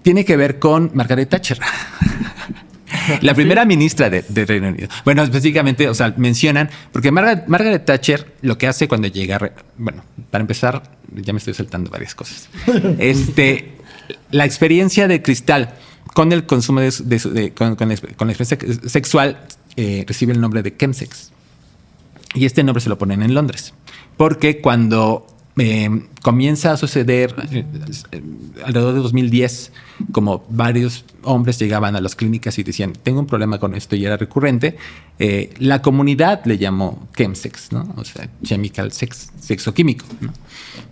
tiene que ver con Margaret Thatcher. La primera ministra de Reino Unido. Bueno, específicamente, o sea, mencionan, porque Margaret Thatcher lo que hace cuando llega, bueno, para empezar, ya me estoy saltando varias cosas. La experiencia de Cristal con el consumo con la experiencia sexual recibe el nombre de chemsex. Y este nombre se lo ponen en Londres, porque cuando comienza a suceder alrededor de 2010, como varios hombres llegaban a las clínicas y decían, tengo un problema con esto y era recurrente, la comunidad le llamó chemsex, ¿no? O sea, chemical sex, sexo químico, ¿no?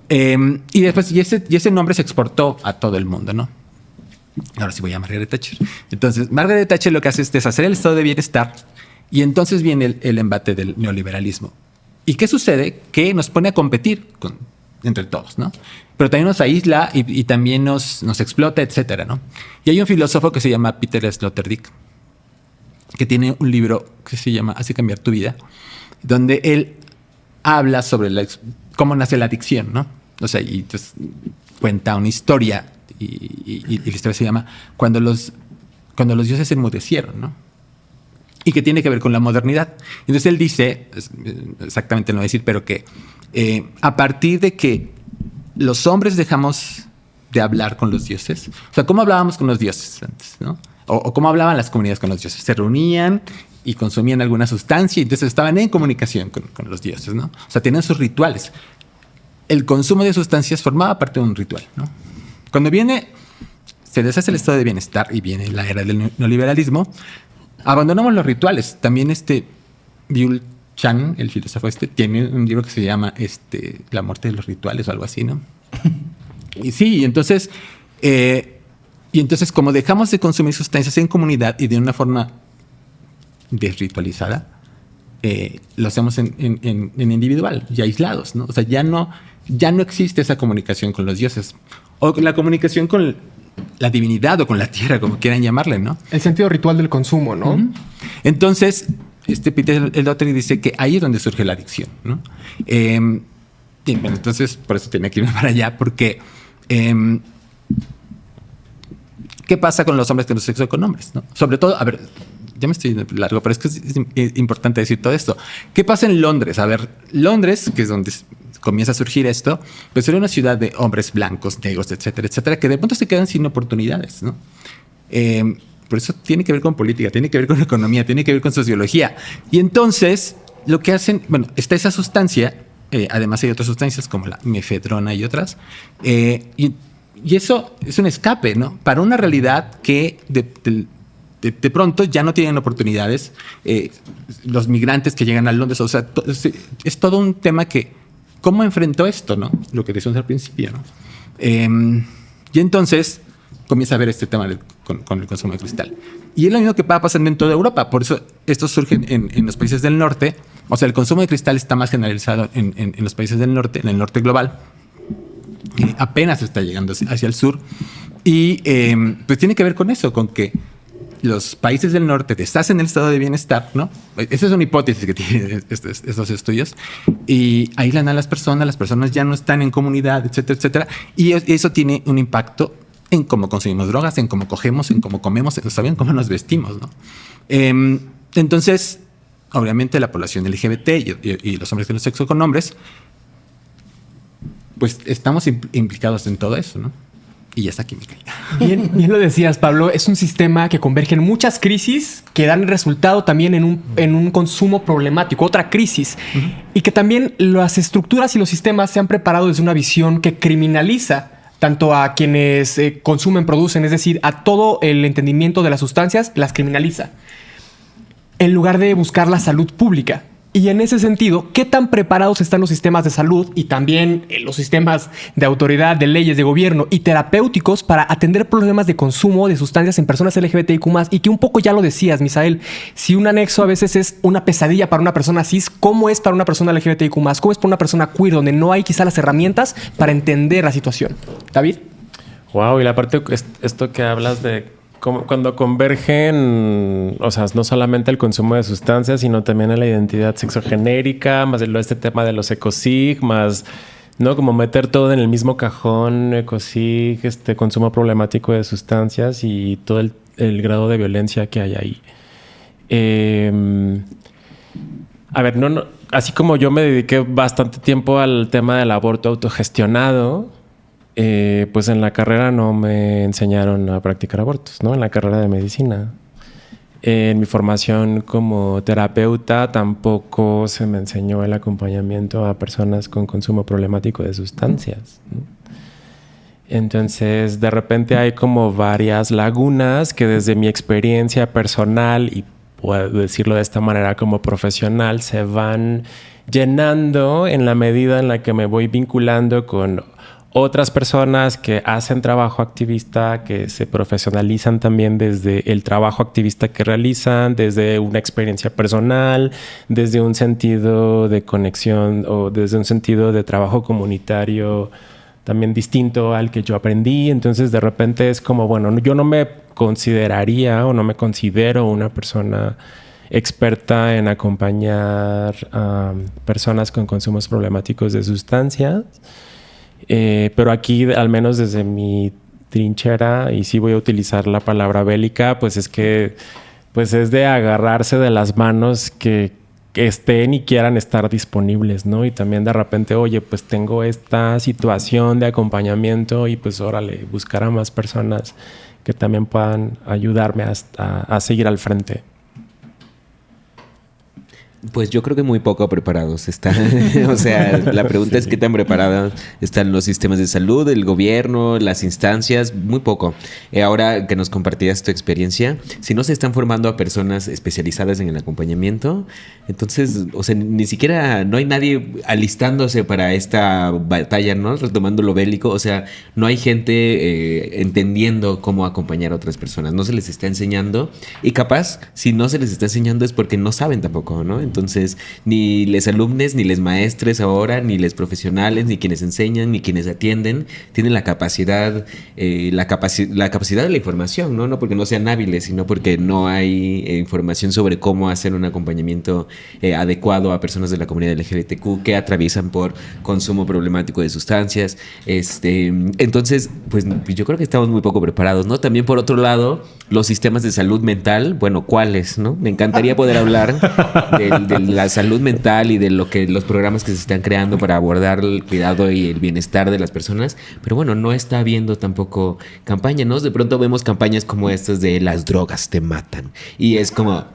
Y después, ese nombre se exportó a todo el mundo, ¿no? Ahora sí voy a Margaret Thatcher. Entonces, Margaret Thatcher lo que hace es deshacer el estado de bienestar y entonces viene el embate del neoliberalismo. ¿Y qué sucede? Que nos pone a competir entre todos, ¿no? Pero también nos aísla y también nos explota, etcétera, ¿no? Y hay un filósofo que se llama Peter Sloterdijk, que tiene un libro que se llama Hace cambiar tu vida, donde él habla sobre cómo nace la adicción, ¿no? O sea, y entonces cuenta una historia y la historia se llama Cuando los dioses se enmudecieron, ¿no? Y que tiene que ver con la modernidad. Entonces él dice, exactamente no voy a decir, pero que a partir de que los hombres dejamos de hablar con los dioses, o sea, ¿cómo hablábamos con los dioses antes, no? O cómo hablaban las comunidades con los dioses. Se reunían y consumían alguna sustancia y entonces estaban en comunicación con los dioses, ¿no? O sea, tenían sus rituales. El consumo de sustancias formaba parte de un ritual, ¿no? Cuando se deshace el estado de bienestar y viene la era del neoliberalismo, abandonamos los rituales. También Byung Chan, el filósofo tiene un libro que se llama La muerte de los rituales o algo así, ¿no? Y sí, entonces como dejamos de consumir sustancias en comunidad y de una forma desritualizada, lo hacemos en individual y aislados, ¿no? O sea, ya no existe esa comunicación con los dioses o la comunicación con la divinidad o con la tierra, como quieran llamarle, ¿no? El sentido ritual del consumo, ¿no? Uh-huh. Entonces, Peter Sloterdijk dice que ahí es donde surge la adicción, ¿no? Y bueno, entonces, por eso tenía que irme para allá, porque ¿qué pasa con los hombres que no sexo con hombres, ¿no? Sobre todo, a ver, ya me estoy largo, pero es que es importante decir todo esto. ¿Qué pasa en Londres? A ver, Londres, que es donde comienza a surgir esto, pues era una ciudad de hombres blancos, negros, etcétera, etcétera, que de pronto se quedan sin oportunidades, ¿no? Por eso tiene que ver con política, tiene que ver con economía, tiene que ver con sociología. Y entonces, lo que hacen, bueno, está esa sustancia, además hay otras sustancias como la mefedrona y otras, y eso es un escape, ¿no? Para una realidad que de pronto ya no tienen oportunidades. Los migrantes que llegan a Londres, o sea, es todo un tema que, ¿cómo enfrentó esto, no? Lo que decíamos al principio, ¿no? Y entonces comienza a ver este tema con el consumo de cristal. Y es lo mismo que va pasando en toda Europa. Por eso esto surge en los países del norte. O sea, el consumo de cristal está más generalizado en los países del norte, en el norte global. Apenas está llegando hacia el sur. Y pues tiene que ver con eso, con que los países del norte estás en el estado de bienestar, ¿no? Esa es una hipótesis que tienen estos estudios. Y aíslan a las personas ya no están en comunidad, etcétera, etcétera. Y eso tiene un impacto en cómo consumimos drogas, en cómo cogemos, en cómo comemos, en cómo nos vestimos, ¿no? Entonces, obviamente la población LGBT y los hombres que no sexo con hombres, pues estamos implicados en todo eso, ¿no? Y ya está aquí, me caí. Bien lo decías, Pablo. Es un sistema que converge en muchas crisis que dan resultado también en un consumo problemático, otra crisis. Y que también las estructuras y los sistemas se han preparado desde una visión que criminaliza tanto a quienes consumen, producen, es decir, a todo el entendimiento de las sustancias, las criminaliza, en lugar de buscar la salud pública. Y en ese sentido, ¿qué tan preparados están los sistemas de salud y también los sistemas de autoridad, de leyes, de gobierno y terapéuticos para atender problemas de consumo de sustancias en personas LGBTIQ+? Y que un poco ya lo decías, Misael, si un anexo a veces es una pesadilla para una persona cis, ¿cómo es para una persona LGBTIQ+? ¿Cómo es para una persona queer donde no hay quizá las herramientas para entender la situación? David. Wow, y la parte, esto que hablas de cuando convergen, o sea, no solamente el consumo de sustancias, sino también en la identidad sexogenérica, más este tema de los ecosig, más, ¿no? Como meter todo en el mismo cajón, ecosig, consumo problemático de sustancias y todo el grado de violencia que hay ahí. A ver, no, así como yo me dediqué bastante tiempo al tema del aborto autogestionado, pues en la carrera no me enseñaron a practicar abortos, ¿no? En la carrera de medicina. En mi formación como terapeuta tampoco se me enseñó el acompañamiento a personas con consumo problemático de sustancias, ¿no? Entonces, de repente hay como varias lagunas que desde mi experiencia personal y puedo decirlo de esta manera como profesional se van llenando en la medida en la que me voy vinculando con otras personas que hacen trabajo activista, que se profesionalizan también desde el trabajo activista que realizan, desde una experiencia personal, desde un sentido de conexión o desde un sentido de trabajo comunitario también distinto al que yo aprendí. Entonces, de repente es como, bueno, yo no me consideraría o no me considero una persona experta en acompañar a personas con consumos problemáticos de sustancias. Pero aquí, al menos desde mi trinchera, y sí voy a utilizar la palabra bélica, pues es que pues es de agarrarse de las manos que estén y quieran estar disponibles, ¿no? Y también de repente, oye, pues tengo esta situación de acompañamiento y pues órale, buscar a más personas que también puedan ayudarme a seguir al frente. Pues yo creo que muy poco preparados están. O sea, la pregunta es qué tan preparados están los sistemas de salud, el gobierno, las instancias. Muy poco. Ahora que nos compartías tu experiencia, si no se están formando a personas especializadas en el acompañamiento, entonces, o sea, ni siquiera no hay nadie alistándose para esta batalla, ¿no? Retomando lo bélico. O sea, no hay gente entendiendo cómo acompañar a otras personas. No se les está enseñando. Y capaz, si no se les está enseñando es porque no saben tampoco, ¿no? Entonces, ni les alumnes, ni les maestres ahora, ni les profesionales, ni quienes enseñan, ni quienes atienden, tienen la capacidad de la información, ¿no? No porque no sean hábiles, sino porque no hay información sobre cómo hacer un acompañamiento adecuado a personas de la comunidad LGBTQ que atraviesan por consumo problemático de sustancias. Entonces, pues yo creo que estamos muy poco preparados, ¿no? También, por otro lado, los sistemas de salud mental, bueno, ¿cuáles, no? Me encantaría poder hablar de la salud mental y de lo que los programas que se están creando para abordar el cuidado y el bienestar de las personas. Pero bueno, no está habiendo tampoco campaña, ¿no? De pronto vemos campañas como estas de las drogas te matan. Y es como...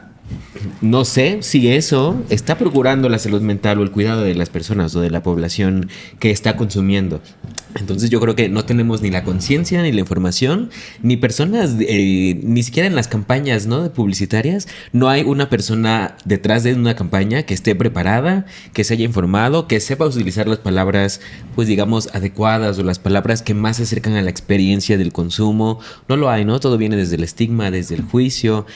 No sé si eso está procurando la salud mental o el cuidado de las personas o de la población que está consumiendo. Entonces yo creo que no tenemos ni la conciencia, ni la información, ni personas, ni siquiera en las campañas, ¿no?, de publicitarias, no hay una persona detrás de una campaña que esté preparada, que se haya informado, que sepa utilizar las palabras, pues digamos, adecuadas o las palabras que más se acercan a la experiencia del consumo. No lo hay, ¿no? Todo viene desde el estigma, desde el juicio.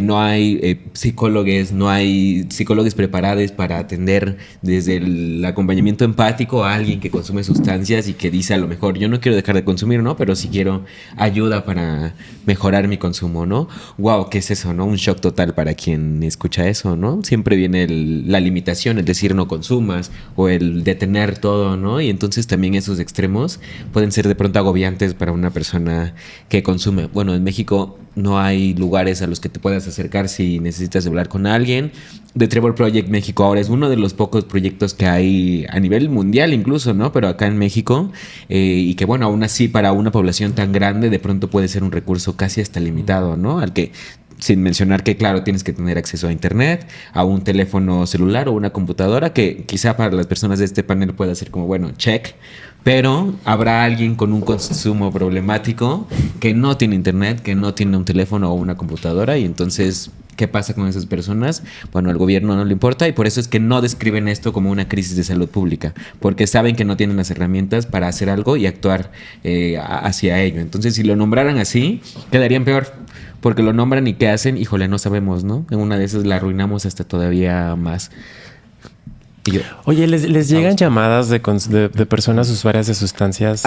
No hay psicólogos, no hay psicólogos preparados para atender desde el acompañamiento empático a alguien que consume sustancias y que dice a lo mejor yo no quiero dejar de consumir, ¿no? Pero sí quiero ayuda para mejorar mi consumo, ¿no? Wow, ¿qué es eso, no? Un shock total para quien escucha eso, ¿no? Siempre viene la limitación, el decir no consumas o el detener todo, ¿no? Y entonces también esos extremos pueden ser de pronto agobiantes para una persona que consume. Bueno, en México no hay lugares a los que te puedas acercar si necesitas hablar con alguien. The Trevor Project México ahora es uno de los pocos proyectos que hay a nivel mundial incluso, ¿no? Pero acá en México, y que bueno, aún así para una población tan grande de pronto puede ser un recurso casi hasta limitado, ¿no? Al que, sin mencionar que claro, tienes que tener acceso a internet, a un teléfono celular o una computadora, que quizá para las personas de este panel pueda ser como, bueno, check. Pero habrá alguien con un consumo problemático que no tiene internet, que no tiene un teléfono o una computadora, y entonces, ¿qué pasa con esas personas? Bueno, al gobierno no le importa y por eso es que no describen esto como una crisis de salud pública, porque saben que no tienen las herramientas para hacer algo y actuar hacia ello. Entonces, si lo nombraran así, quedarían peor, porque lo nombran y ¿qué hacen? Híjole, no sabemos, ¿no? En una de esas la arruinamos hasta todavía más. Oye, ¿les llegan llamadas de personas usuarias de sustancias?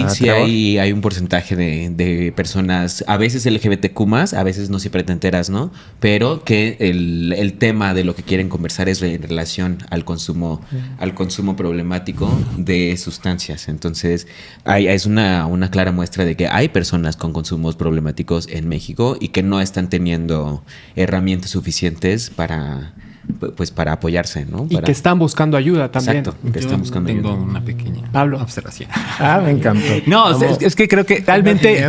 Sí, hay un porcentaje de personas, a veces LGBTQ+, a veces no siempre te enteras, ¿no? Pero que el tema de lo que quieren conversar es en relación al consumo problemático de sustancias. Entonces, es una clara muestra de que hay personas con consumos problemáticos en México y que no están teniendo herramientas suficientes para apoyarse, ¿no? Y que están buscando ayuda también. Exacto, que están buscando ayuda. ayuda. Tengo una pequeña observación. Me encantó. No, es que creo que realmente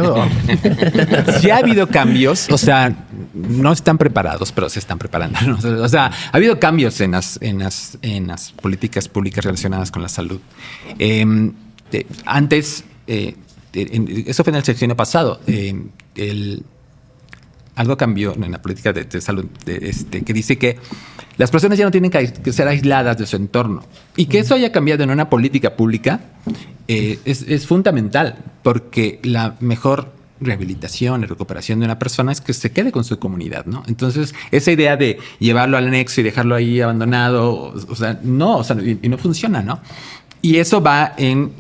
sí ha habido cambios, o sea, no están preparados, pero se están preparando, ¿no? O sea, ha habido cambios en las políticas públicas relacionadas con la salud. Antes, eso fue en el sexenio pasado, algo cambió en la política de salud que dice que las personas ya no tienen que ser aisladas de su entorno. Y que eso haya cambiado en una política pública es fundamental, porque la mejor rehabilitación y recuperación de una persona es que se quede con su comunidad, ¿no? Entonces, esa idea de llevarlo al anexo y dejarlo ahí abandonado, y no funciona, ¿no? Y eso va en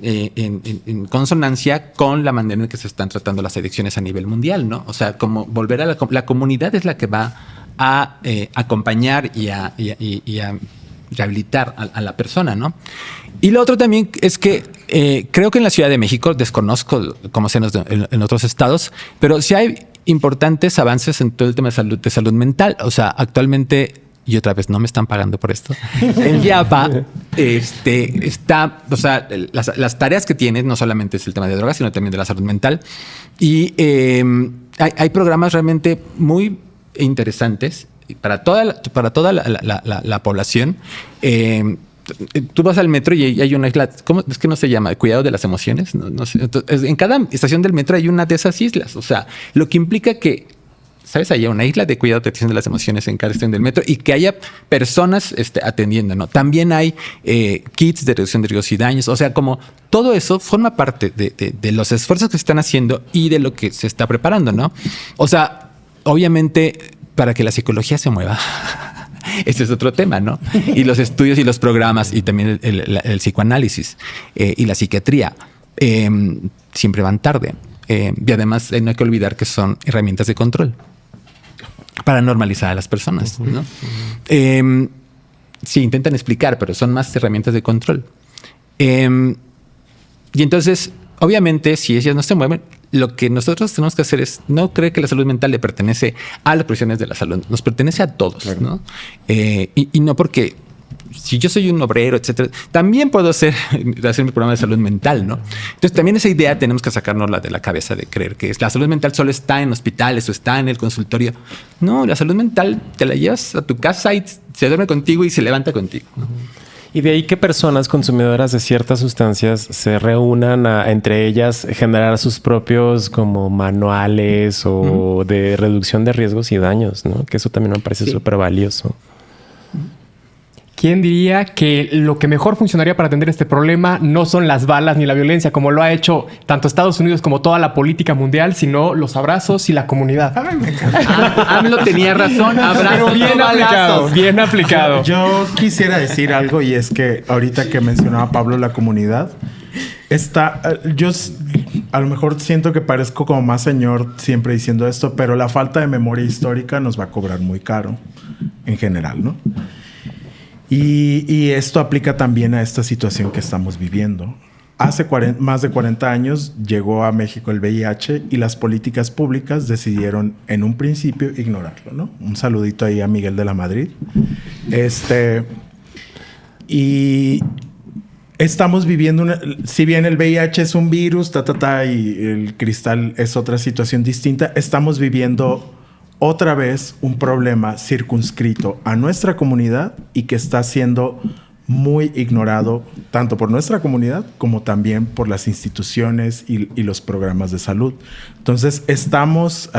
consonancia con la manera en que se están tratando las adicciones a nivel mundial, ¿no? O sea, como volver a la comunidad es la que va a acompañar y a rehabilitar a la persona, ¿no? Y lo otro también es que creo que en la Ciudad de México, desconozco cómo sea en otros estados, pero sí hay importantes avances en todo el tema de salud mental. O sea, actualmente... Y otra vez, no me están pagando por esto. El YAPA está, o sea, las tareas que tiene no solamente es el tema de drogas, sino también de la salud mental. Y hay programas realmente muy interesantes para toda la población. Tú vas al metro y hay una isla, ¿cómo es que no se llama? ¿Cuidado de las emociones? No sé. Entonces, en cada estación del metro hay una de esas islas. O sea, lo que implica que, ¿sabes? Haya una isla de cuidado de atención de las emociones en cada estación del metro y que haya personas atendiendo, ¿no? También hay kits de reducción de riesgos y daños. O sea, como todo eso forma parte de los esfuerzos que se están haciendo y de lo que se está preparando, ¿no? O sea, obviamente, para que la psicología se mueva... Ese es otro tema, ¿no? Y los estudios y los programas y también el psicoanálisis y la psiquiatría siempre van tarde. Y además no hay que olvidar que son herramientas de control para normalizar a las personas, ¿no? Sí, intentan explicar, pero son más herramientas de control. Y entonces, obviamente, si ellas no se mueven, lo que nosotros tenemos que hacer es no creer que la salud mental le pertenece a las profesiones de la salud, nos pertenece a todos, claro, ¿no? Y no porque si yo soy un obrero, etcétera, también puedo hacer mi programa de salud mental, ¿no? Entonces también esa idea tenemos que sacárnosla de la cabeza de creer que la salud mental solo está en hospitales o está en el consultorio. No, la salud mental te la llevas a tu casa y se duerme contigo y se levanta contigo, ¿no? Y de ahí que personas consumidoras de ciertas sustancias se reúnan entre ellas generar sus propios como manuales o de reducción de riesgos y daños, ¿no? Que eso también me parece súper valioso. ¿Quién diría que lo que mejor funcionaría para atender este problema no son las balas ni la violencia, como lo ha hecho tanto Estados Unidos como toda la política mundial, sino los abrazos y la comunidad? AMLO tenía razón. Abrazos, bien aplicado, bien aplicado. Yo quisiera decir algo, y es que ahorita que mencionaba Pablo la comunidad, yo a lo mejor siento que parezco como más señor siempre diciendo esto, pero la falta de memoria histórica nos va a cobrar muy caro en general, ¿no? Y esto aplica también a esta situación que estamos viviendo. Hace más de 40 años llegó a México el VIH y las políticas públicas decidieron en un principio ignorarlo, ¿no? Un saludito ahí a Miguel de la Madrid. Y estamos viviendo si bien el VIH es un virus, y el cristal es otra situación distinta, estamos viviendo otra vez un problema circunscrito a nuestra comunidad y que está siendo muy ignorado tanto por nuestra comunidad como también por las instituciones y los programas de salud. Entonces estamos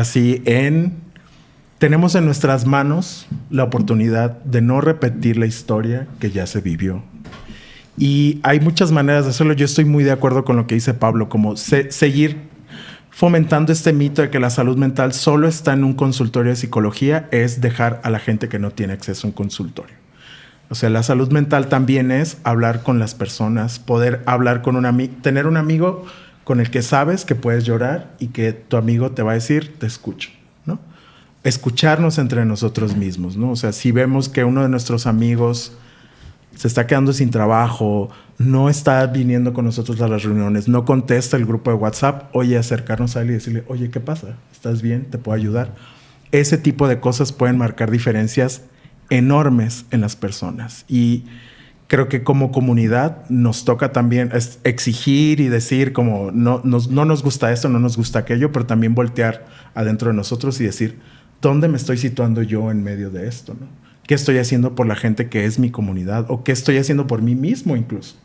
tenemos en nuestras manos la oportunidad de no repetir la historia que ya se vivió. Y hay muchas maneras de hacerlo. Yo estoy muy de acuerdo con lo que dice Pablo, como seguir fomentando este mito de que la salud mental solo está en un consultorio de psicología, es dejar a la gente que no tiene acceso a un consultorio. O sea, la salud mental también es hablar con las personas, poder hablar con tener un amigo con el que sabes que puedes llorar y que tu amigo te va a decir, te escucho, ¿no? Escucharnos entre nosotros mismos, ¿no? O sea, si vemos que uno de nuestros amigos se está quedando sin trabajo, no está viniendo con nosotros a las reuniones, no contesta el grupo de WhatsApp, acercarnos a él y decirle, oye, ¿qué pasa? ¿Estás bien? ¿Te puedo ayudar? Ese tipo de cosas pueden marcar diferencias enormes en las personas. Y creo que como comunidad nos toca también exigir y decir como no nos gusta esto, no nos gusta aquello, pero también voltear adentro de nosotros y decir, ¿dónde me estoy situando yo en medio de esto, ¿no? ¿Qué estoy haciendo por la gente que es mi comunidad? ¿O qué estoy haciendo por mí mismo incluso?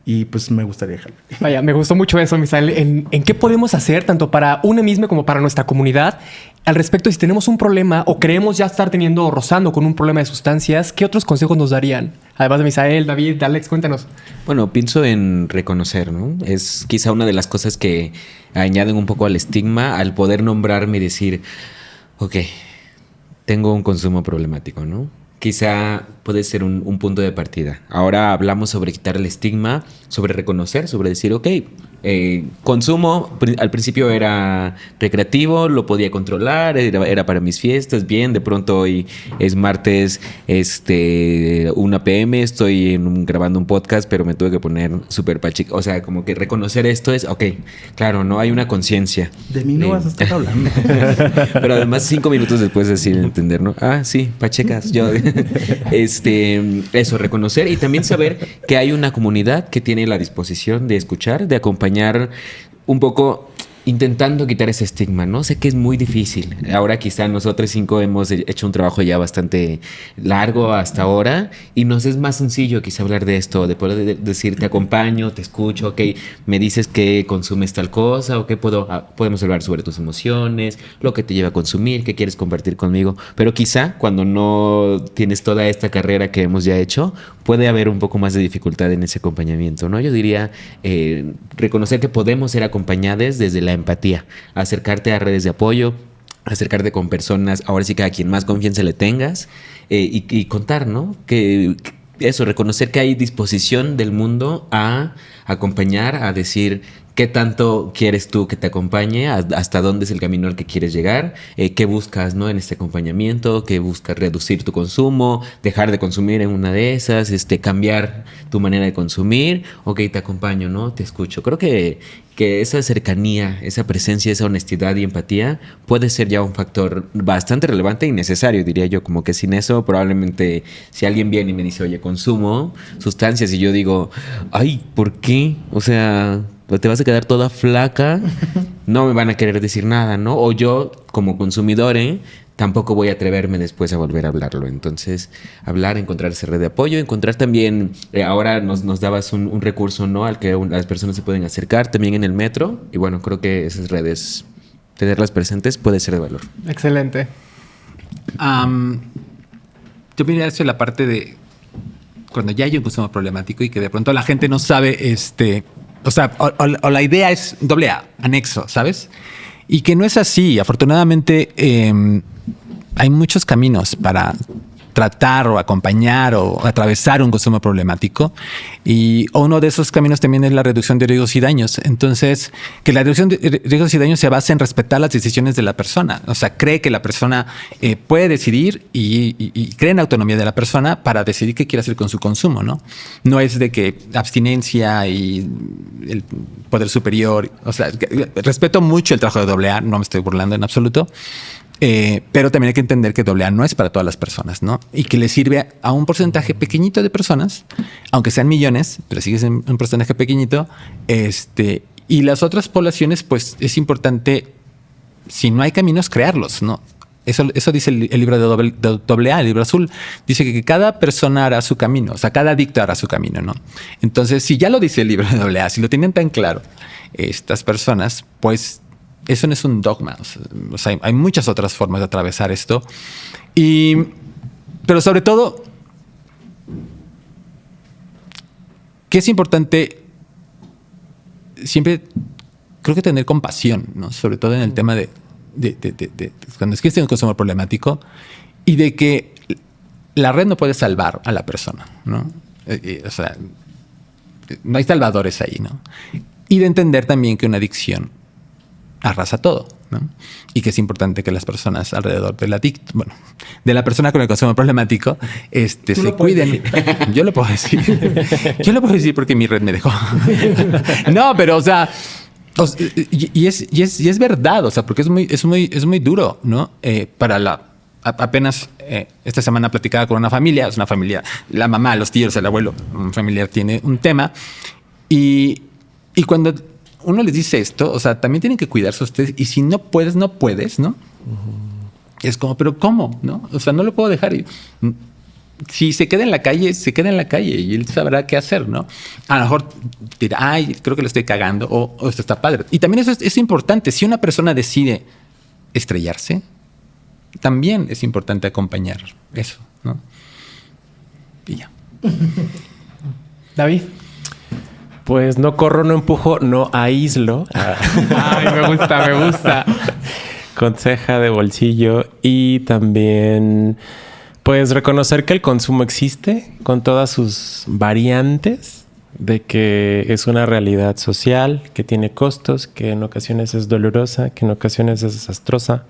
Y pues me gustaría dejarlo. Vaya, me gustó mucho eso, Misael. ¿En qué podemos hacer, tanto para uno mismo como para nuestra comunidad, al respecto? Si tenemos un problema o creemos ya estar teniendo o rozando con un problema de sustancias, ¿qué otros consejos nos darían? Además de Misael, David, Alex, cuéntanos. Bueno, pienso en reconocer, ¿no? Es quizá una de las cosas que añaden un poco al estigma, al poder nombrarme y decir, ok, tengo un consumo problemático, ¿no? Quizá puede ser un punto de partida. Ahora hablamos sobre quitar el estigma, sobre reconocer, sobre decir, ok, consumo, al principio era recreativo, lo podía controlar, era para mis fiestas, bien, de pronto hoy es martes, 1 p.m, estoy grabando un podcast, pero me tuve que poner súper pachico. O sea, como que reconocer esto es, ok, claro, no hay una conciencia. De mí no vas a estar hablando. Pero además 5 minutos después decir entender, ¿no? Ah, sí, pachecas, yo. Eso, reconocer y también saber que hay una comunidad que tiene la disposición de escuchar, de acompañar un poco intentando quitar ese estigma, ¿no? Sé que es muy difícil. Ahora quizá nosotros 5 hemos hecho un trabajo ya bastante largo hasta ahora y nos es más sencillo quizá hablar de esto, de poder decir te acompaño, te escucho, ok, me dices que consumes tal cosa o que podemos hablar sobre tus emociones, lo que te lleva a consumir, qué quieres compartir conmigo. Pero quizá cuando no tienes toda esta carrera que hemos ya hecho, puede haber un poco más de dificultad en ese acompañamiento, ¿no? Yo diría reconocer que podemos ser acompañados desde la empatía, acercarte a redes de apoyo, acercarte con personas, ahora sí que a quien más confianza le tengas y contar, ¿no? Que eso, reconocer que hay disposición del mundo a acompañar, a decir ¿Qué tanto quieres tú que te acompañe? ¿Hasta dónde es el camino al que quieres llegar? ¿Qué buscas, ¿no? En este acompañamiento? ¿Qué buscas? ¿Reducir tu consumo? ¿Dejar de consumir en una de esas? ¿Cambiar tu manera de consumir? Ok, te acompaño, ¿no? Te escucho. Creo que esa cercanía, esa presencia, esa honestidad y empatía puede ser ya un factor bastante relevante y necesario, diría yo. Como que sin eso, probablemente si alguien viene y me dice, oye, consumo sustancias, y yo digo, ay, ¿por qué? O sea, te vas a quedar toda flaca, no me van a querer decir nada, ¿no? O yo, como consumidor, tampoco voy a atreverme después a volver a hablarlo. Entonces, hablar, encontrar esa red de apoyo, encontrar también, ahora nos dabas un recurso, ¿no? Al que las personas se pueden acercar también en el metro. Y bueno, creo que esas redes, tenerlas presentes puede ser de valor. Excelente. Yo miraría hacia la parte de cuando ya hay un consumo problemático y que de pronto la gente no sabe, o sea, o la idea es doble A, anexo, ¿sabes? Y que no es así. Afortunadamente, hay muchos caminos para tratar o acompañar o atravesar un consumo problemático. Y uno de esos caminos también es la reducción de riesgos y daños. Entonces, que la reducción de riesgos y daños se basa en respetar las decisiones de la persona. O sea, cree que la persona puede decidir y cree en la autonomía de la persona para decidir qué quiere hacer con su consumo, ¿no? No es de que abstinencia y el poder superior. O sea, respeto mucho el trabajo de AA, no me estoy burlando en absoluto. Pero también hay que entender que AA no es para todas las personas, ¿no? Y que le sirve a un porcentaje pequeñito de personas, aunque sean millones, pero sigue siendo un porcentaje pequeñito. Y las otras poblaciones, pues es importante, si no hay caminos, crearlos, ¿no? Eso dice el libro de AA, el libro azul. Dice que cada persona hará su camino, o sea, cada adicto hará su camino, ¿no? Entonces, si ya lo dice el libro de AA, si lo tienen tan claro estas personas, pues eso no es un dogma. O sea, hay muchas otras formas de atravesar esto. Pero sobre todo, que es importante siempre, creo que tener compasión, ¿no? Sobre todo en el tema de cuando existe un consumo problemático y de que la red no puede salvar a la persona, ¿no? O sea, no hay salvadores ahí, ¿no? Y de entender también que una adicción arrasa todo, ¿no? Y que es importante que las personas alrededor del adicto, bueno, de la persona con el consumo problemático, se cuiden. Yo lo puedo decir. Yo lo puedo decir porque mi red me dejó. No, pero, o sea, y es verdad, o sea, porque es muy duro, ¿no? Apenas esta semana platicaba con una familia, es una familia, la mamá, los tíos, el abuelo, un familiar tiene un tema y cuando uno les dice esto, o sea, también tienen que cuidarse ustedes. Y si no puedes, no puedes, ¿no? Es como, ¿pero cómo? ¿No? O sea, no lo puedo dejar. Si se queda en la calle, se queda en la calle y él sabrá qué hacer, ¿no? A lo mejor dirá, ay, creo que lo estoy cagando o esto está padre. Y también eso es importante. Si una persona decide estrellarse, también es importante acompañar eso, ¿no? Y ya. David. Pues no corro, no empujo, no aíslo. Ay, me gusta. Conseja de bolsillo. Y también, pues, reconocer que el consumo existe con todas sus variantes, de que es una realidad social, que tiene costos, que en ocasiones es dolorosa, que en ocasiones es desastrosa.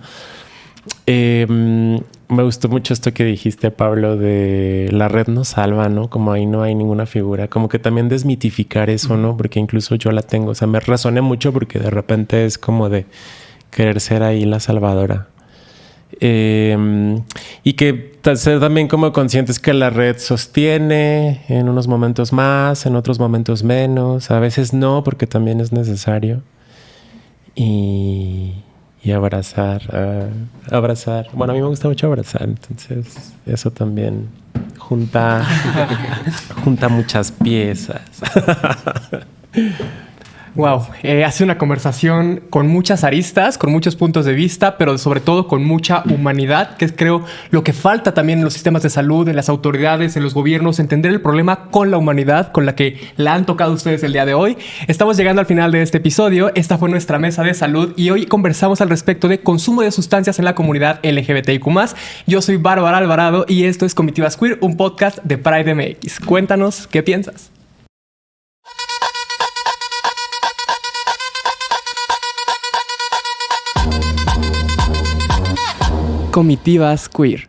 Me gustó mucho esto que dijiste, Pablo, de la red nos salva, ¿no? Como ahí no hay ninguna figura. Como que también desmitificar eso, ¿no? Porque incluso yo la tengo. O sea, me resoné mucho porque de repente es como de querer ser ahí la salvadora. Y que ser también como conscientes que la red sostiene en unos momentos más, en otros momentos menos. A veces no, porque también es necesario. Y abrazar. Bueno, a mí me gusta mucho abrazar, entonces eso también junta muchas piezas. Wow, hace una conversación con muchas aristas, con muchos puntos de vista, pero sobre todo con mucha humanidad, que es, creo, lo que falta también en los sistemas de salud, en las autoridades, en los gobiernos, entender el problema con la humanidad, con la que la han tocado ustedes el día de hoy. Estamos llegando al final de este episodio. Esta fue nuestra mesa de salud y hoy conversamos al respecto de consumo de sustancias en la comunidad LGBTIQ+. Yo soy Bárbara Alvarado y esto es Comitivas Queer, un podcast de Pride MX. Cuéntanos qué piensas. comitivas queer.